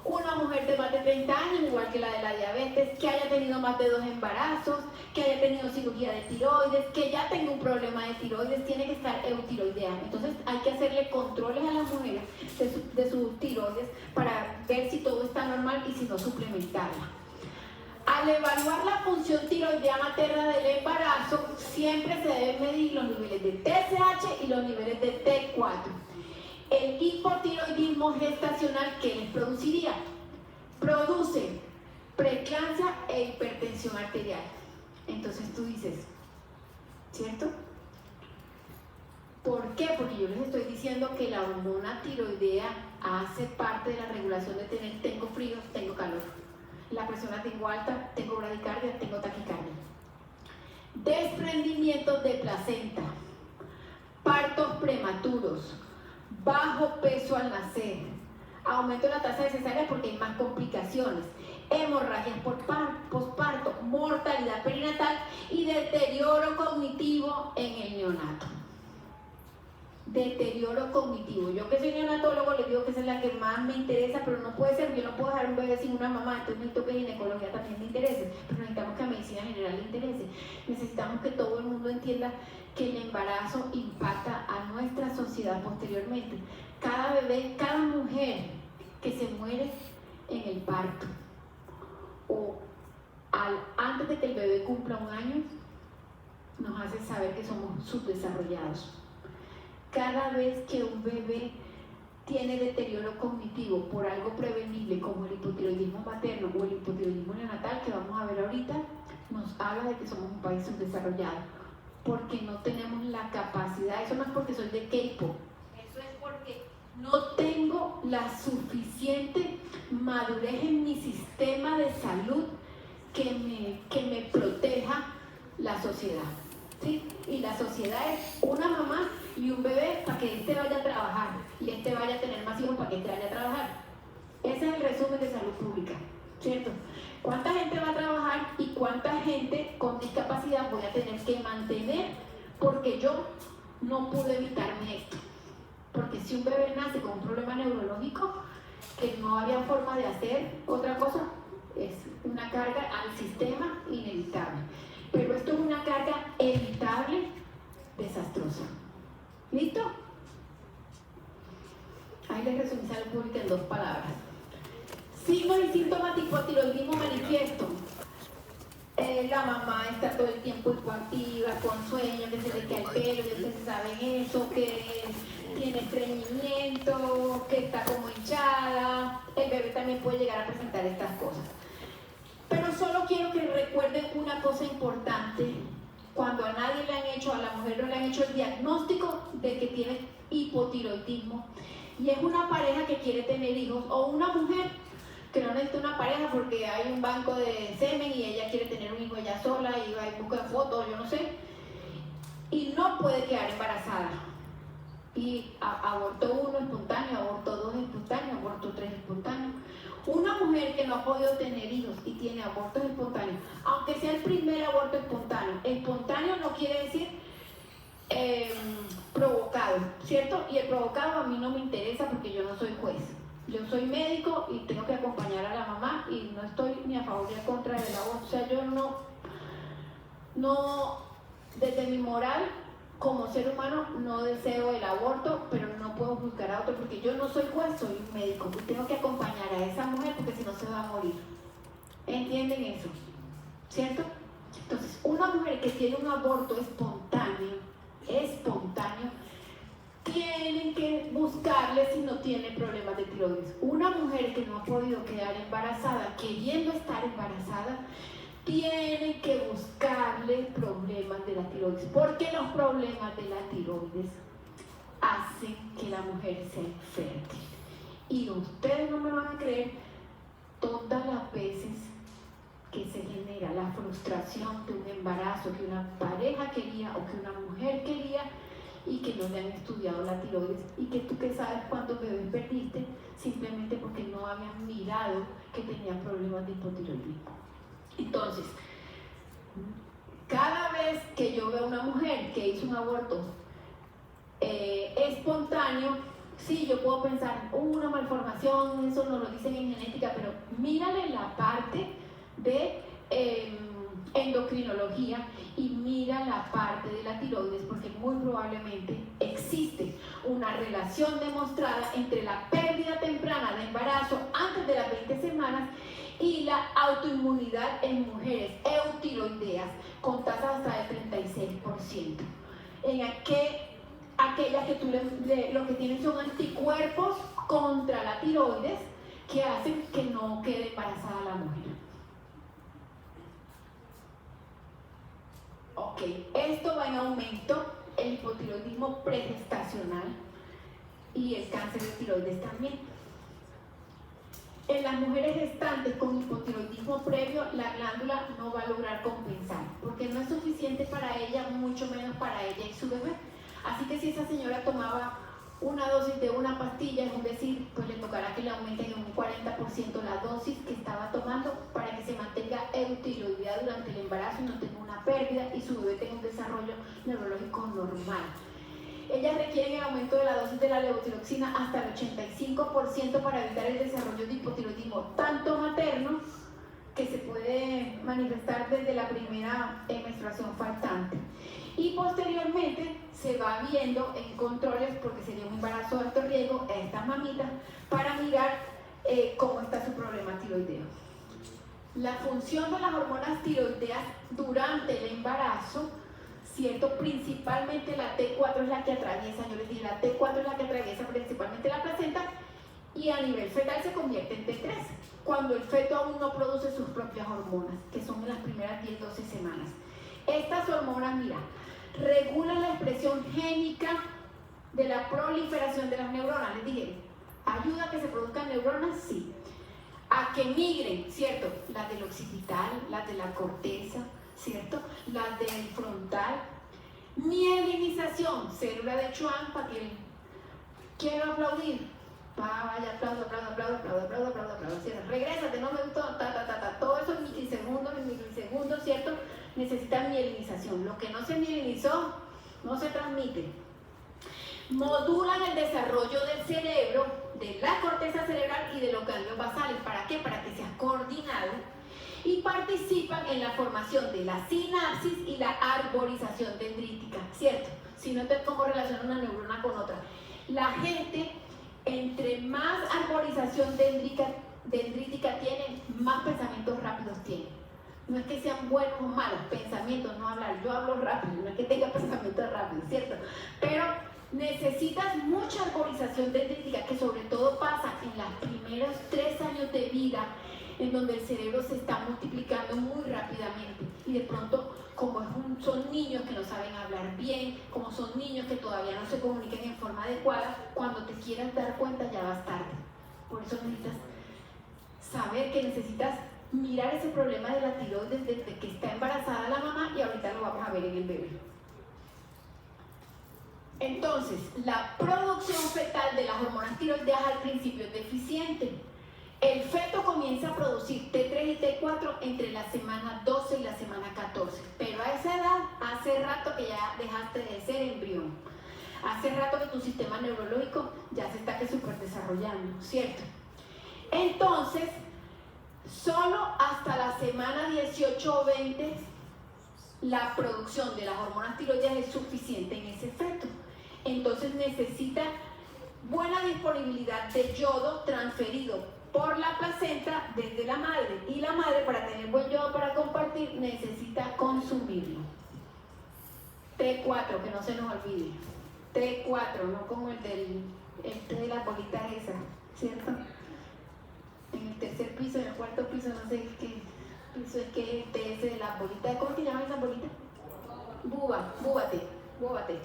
Una mujer de más de 30 años, igual que la de la diabetes, que haya tenido más de 2 embarazos, que haya tenido cirugía de tiroides, que ya tenga un problema de tiroides, tiene que estar eutiroidea. Entonces hay que hacerle controles a las mujeres de sus tiroides para ver si todo está normal y si no suplementarla. Al evaluar la función tiroidea materna del embarazo, siempre se deben medir los niveles de TSH y los niveles de T4. El hipotiroidismo gestacional, ¿qué les produciría? Produce preeclampsia e hipertensión arterial. Entonces tú dices, ¿cierto? ¿Por qué? Porque yo les estoy diciendo que la hormona tiroidea hace parte de la regulación de tener, tengo frío, tengo calor. La presión la tengo alta, tengo bradicardia, tengo taquicardia. Desprendimiento de placenta, partos prematuros, bajo peso al nacer, aumento de la tasa de cesárea porque hay más complicaciones, hemorragias posparto, mortalidad perinatal y deterioro cognitivo en el neonato. Deterioro cognitivo. Yo que soy neonatólogo les digo que esa es la que más me interesa, pero no puede ser, yo no puedo dejar un bebé sin una mamá, entonces necesito que ginecología también me interese, pero necesitamos que a medicina general le interese. Necesitamos que todo el mundo entienda que el embarazo impacta a nuestra sociedad posteriormente. Cada bebé, cada mujer que se muere en el parto o antes de que el bebé cumpla 1 año, nos hace saber que somos subdesarrollados. Cada vez que un bebé tiene deterioro cognitivo por algo prevenible como el hipotiroidismo materno o el hipotiroidismo neonatal, que vamos a ver ahorita, nos habla de que somos un país subdesarrollado, porque no tenemos la capacidad. Eso no es porque soy de K-pop, eso es porque no tengo la suficiente madurez en mi sistema de salud que me proteja la sociedad, ¿sí? Y la sociedad es una mamá y un bebé para que éste vaya a trabajar y este vaya a tener más hijos para que este vaya a trabajar. Ese es el resumen de salud pública, ¿cierto? ¿Cuánta gente va a trabajar y cuánta gente con discapacidad voy a tener que mantener porque yo no pude evitarme esto? Porque si un bebé nace con un problema neurológico que no había forma de hacer otra cosa, es una carga al sistema inevitable. Pero esto es una carga evitable, desastrosa. ¿Listo? Ahí les resumí salud pública en 2 palabras. Signos y síntomas tipo tiroidismo manifiesto. La mamá está todo el tiempo hipoactiva, con sueño, que se le cae el pelo, que ustedes saben eso, que tiene estreñimiento, que está como hinchada. El bebé también puede llegar a presentar estas cosas. Pero solo quiero que recuerden una cosa importante. Cuando a nadie le han hecho, a la mujer no le han hecho el diagnóstico de que tiene hipotiroidismo, y es una pareja que quiere tener hijos, o una mujer que no necesita una pareja porque hay un banco de semen y ella quiere tener un hijo ella sola y va en busca de fotos, yo no sé, y no puede quedar embarazada. Y abortó 1 espontáneo, abortó 2 espontáneo, abortó 3 espontáneo. Una mujer que no ha podido tener hijos y tiene abortos espontáneos, aunque sea el primer aborto espontáneo, espontáneo no quiere decir provocado, ¿cierto? Y el provocado a mí no me interesa porque yo no soy juez. Yo soy médico y tengo que acompañar a la mamá y no estoy ni a favor ni a contra del aborto. O sea, yo no, desde mi moral, como ser humano, no deseo el aborto, pero no puedo juzgar a otro porque yo no soy juez, soy un médico. Y tengo que acompañar a esa mujer porque si no se va a morir. ¿Entienden eso? ¿Cierto? Entonces, una mujer que tiene un aborto espontáneo, tienen que buscarle si no tiene problemas de tiroides. Una mujer que no ha podido quedar embarazada, queriendo estar embarazada, tiene que buscarle problemas de la tiroides, porque los problemas de la tiroides hacen que la mujer sea infértil. Y ustedes no me van a creer todas las veces que se genera la frustración de un embarazo que una pareja quería o que una mujer quería y que no le han estudiado la tiroides y que tú que sabes cuántos bebés perdiste simplemente porque no habían mirado que tenían problemas de hipotiroidismo. Entonces, cada vez que yo veo una mujer que hizo un aborto espontáneo, sí, yo puedo pensar, una malformación, eso nos lo dicen en genética, pero mírale la parte de endocrinología y mira la parte de la tiroides, porque muy probablemente existe una relación demostrada entre la pérdida temprana de embarazo antes de las 20 semanas y la autoinmunidad en mujeres eutiroideas con tasas hasta del 36%. En aquellas que lo que tienen son anticuerpos contra la tiroides que hacen que no quede embarazada la mujer. Ok, esto va en aumento, el hipotiroidismo pregestacional y el cáncer de tiroides también. En las mujeres gestantes con hipotiroidismo previo, la glándula no va a lograr compensar, porque no es suficiente para ella, mucho menos para ella y su bebé. Así que si esa señora tomaba una dosis de una pastilla, es decir, pues le tocará que le aumenten en un 40% la dosis que estaba tomando para que se mantenga eutiroidea durante el embarazo y no tenga una pérdida y su bebé tenga un desarrollo neurológico normal. Ellas requieren el aumento de la dosis de la levotiroxina hasta el 85% para evitar el desarrollo de hipotiroidismo, tanto materno, que se puede manifestar desde la primera menstruación faltante. Y posteriormente se va viendo en controles, porque sería un embarazo de alto riesgo, a estas mamitas para mirar cómo está su problema tiroideo. La función de las hormonas tiroideas durante el embarazo, ¿cierto? Principalmente la T4 es la que atraviesa, yo les dije, la T4 es la que atraviesa principalmente la placenta y a nivel fetal se convierte en T3, cuando el feto aún no produce sus propias hormonas, que son en las primeras 10-12 semanas. Estas hormonas, mira, regulan la expresión génica de la proliferación de las neuronas. Les dije, ¿ayuda a que se produzcan neuronas? Sí. a que migren, ¿cierto? Las del occipital, las de la corteza, ¿cierto? Las del frontal. Mielinización, célula de Schwann, para que quiero aplaudir. Vaya, aplaudo, ¿cierto? Regrésate, no me gustó, todo eso en microsegundos, ¿cierto? Necesita mielinización. Lo que no se mielinizó, no se transmite. Modulan el desarrollo del cerebro, de la corteza cerebral y de los ganglios basales. ¿Para qué? Para que sea coordinado. Y participan en la formación de la sinapsis y la arborización dendrítica, ¿cierto? Si no, entonces, ¿cómo relaciona una neurona con otra? La gente, entre más arborización dendrítica tienen, más pensamientos rápidos tienen. No es que sean buenos o malos pensamientos, no hablar, yo hablo rápido, no es que tenga pensamientos rápidos, ¿cierto? Pero necesitas mucha arborización dendrítica, que sobre todo pasa en los primeros 3 años de vida, en donde el cerebro se está multiplicando muy rápidamente y de pronto, como son niños que no saben hablar bien, como son niños que todavía no se comunican en forma adecuada, cuando te quieras dar cuenta ya vas tarde. Por eso necesitas saber que necesitas mirar ese problema de la tiroides desde que está embarazada la mamá, y ahorita lo vamos a ver en el bebé. Entonces, la producción fetal de las hormonas tiroideas al principio es deficiente. El feto comienza a producir T3 y T4 entre la semana 12 y la semana 14, pero a esa edad, hace rato que ya dejaste de ser embrión. Hace rato que tu sistema neurológico ya se está súper desarrollando, ¿cierto? Entonces, solo hasta la semana 18 o 20 la producción de las hormonas tiroideas es suficiente en ese feto. Entonces necesita buena disponibilidad de yodo transferido por la placenta desde la madre, y la madre, para tener buen yodo para compartir, necesita consumirlo. T4, que no se nos olvide. T4, no como el de la bolita esa, ¿cierto? En el tercer piso, en el cuarto piso, no sé qué piso es, que el TS de la bolita. ¿Cómo se llama esa bolita? Búbate.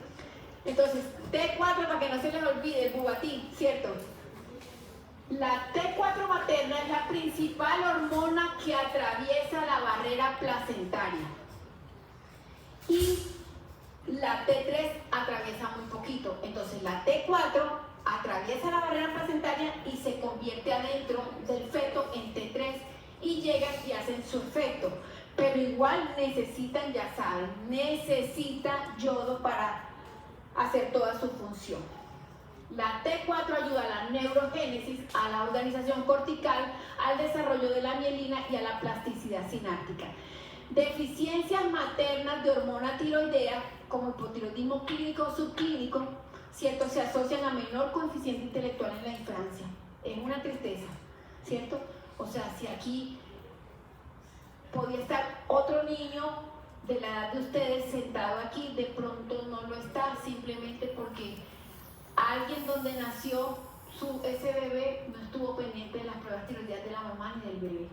Entonces, T4, para que no se les olvide, el bubatí, ¿cierto? La T4 materna es la principal hormona que atraviesa la barrera placentaria. Y la T3 atraviesa muy poquito. Entonces, la T4 atraviesa la barrera placentaria y se convierte adentro del feto en T3 y llegan y hacen su efecto. Pero igual necesitan, ya saben, necesita yodo para hacer toda su función. La T4 ayuda a la neurogénesis, a la organización cortical, al desarrollo de la mielina y a la plasticidad sináptica. Deficiencias maternas de hormona tiroidea, como hipotiroidismo clínico o subclínico, ¿cierto?, se asocian a menor coeficiente intelectual en la infancia. Es una tristeza, ¿cierto? O sea, si aquí podía estar otro niño de la edad de ustedes sentado aquí, de pronto no lo está, simplemente porque alguien donde nació ese bebé no estuvo pendiente de las pruebas tiroideas de la mamá ni del bebé,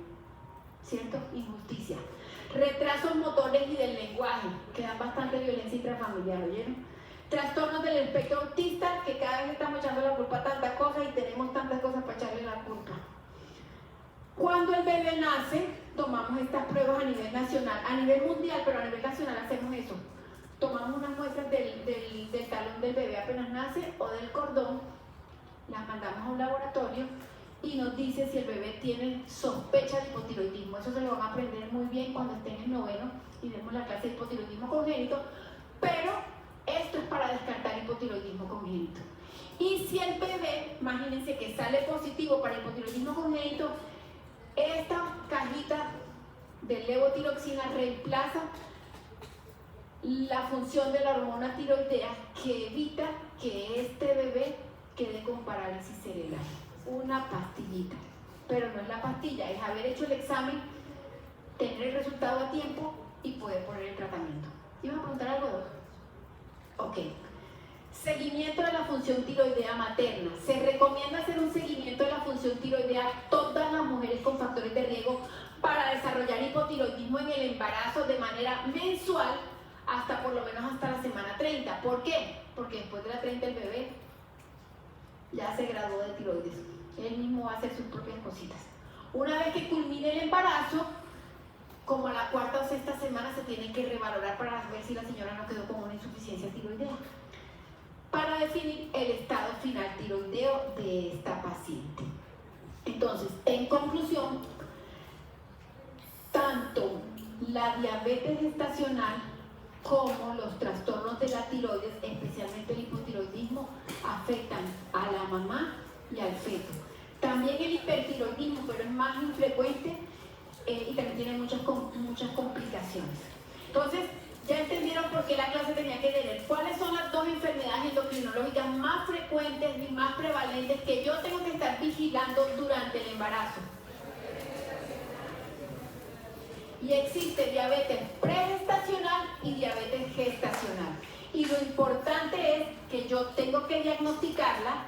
¿cierto? Injusticia. Retrasos motores y del lenguaje, que dan bastante violencia intrafamiliar, ¿oyeron? Trastornos del espectro autista, que cada vez estamos echando la culpa a tantas cosas y tenemos tantas cosas para echarle la culpa. Cuando el bebé nace, tomamos estas pruebas a nivel nacional, a nivel mundial, pero a nivel nacional hacemos eso. Tomamos unas muestras del talón del bebé apenas nace o del cordón, las mandamos a un laboratorio y nos dice si el bebé tiene sospecha de hipotiroidismo. Eso se lo van a aprender muy bien cuando estén en noveno y demos la clase de hipotiroidismo congénito, pero esto es para descartar hipotiroidismo congénito. Y si el bebé, imagínense que sale positivo para hipotiroidismo congénito, esta cajita de levotiroxina reemplaza la función de la hormona tiroidea, que evita que este bebé quede con parálisis cerebral. Una pastillita, pero no es la pastilla, es haber hecho el examen, tener el resultado a tiempo y poder poner el tratamiento. ¿Iban a preguntar algo, doctor? Ok. Seguimiento de la función tiroidea materna. Se recomienda hacer un seguimiento de la función tiroidea a todas las mujeres con factores de riesgo para desarrollar hipotiroidismo en el embarazo de manera mensual, hasta por lo menos hasta la semana 30. ¿Por qué? Porque después de la 30 el bebé ya se graduó de tiroides. Él mismo va a hacer sus propias cositas. Una vez que culmine el embarazo, como a la cuarta o sexta semana se tiene que revalorar para ver si la señora no quedó con una insuficiencia tiroidea, para definir el estado final tiroideo de esta paciente. Entonces, en conclusión, tanto la diabetes gestacional como los trastornos de la tiroides, especialmente el hipotiroidismo, afectan a la mamá y al feto. También el hipertiroidismo, pero es más infrecuente y también tiene muchas complicaciones. Entonces, ya entendieron por qué la clase tenía que tener. ¿Cuáles son las dos enfermedades endocrinológicas más frecuentes y más prevalentes que yo tengo que estar vigilando durante el embarazo? Y existe diabetes pregestacional y diabetes gestacional. Y lo importante es que yo tengo que diagnosticarla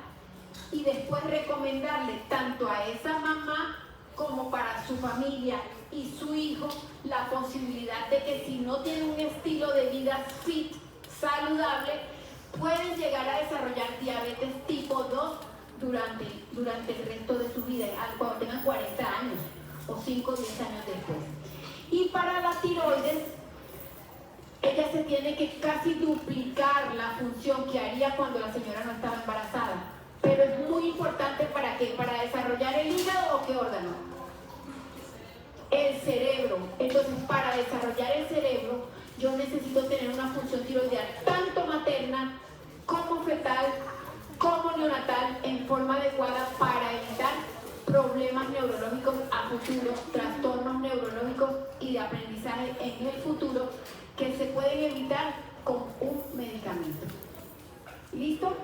y después recomendarle tanto a esa mamá como para su familia y su hijo la posibilidad de que si no tienen un estilo de vida fit, saludable, pueden llegar a desarrollar diabetes tipo 2 durante el resto de su vida, cuando tengan 40 años o 5 o 10 años después. Y para la tiroides, ella se tiene que casi duplicar la función que haría cuando la señora no estaba embarazada. Pero es muy importante ¿para qué? Para desarrollar el hígado o qué órgano. El cerebro. Entonces, para desarrollar el cerebro, yo necesito tener una función tiroidea tanto materna como fetal, como neonatal, en forma adecuada para evitar problemas neurológicos a futuro, trastornos neurológicos y de aprendizaje en el futuro que se pueden evitar con un medicamento. ¿Listo?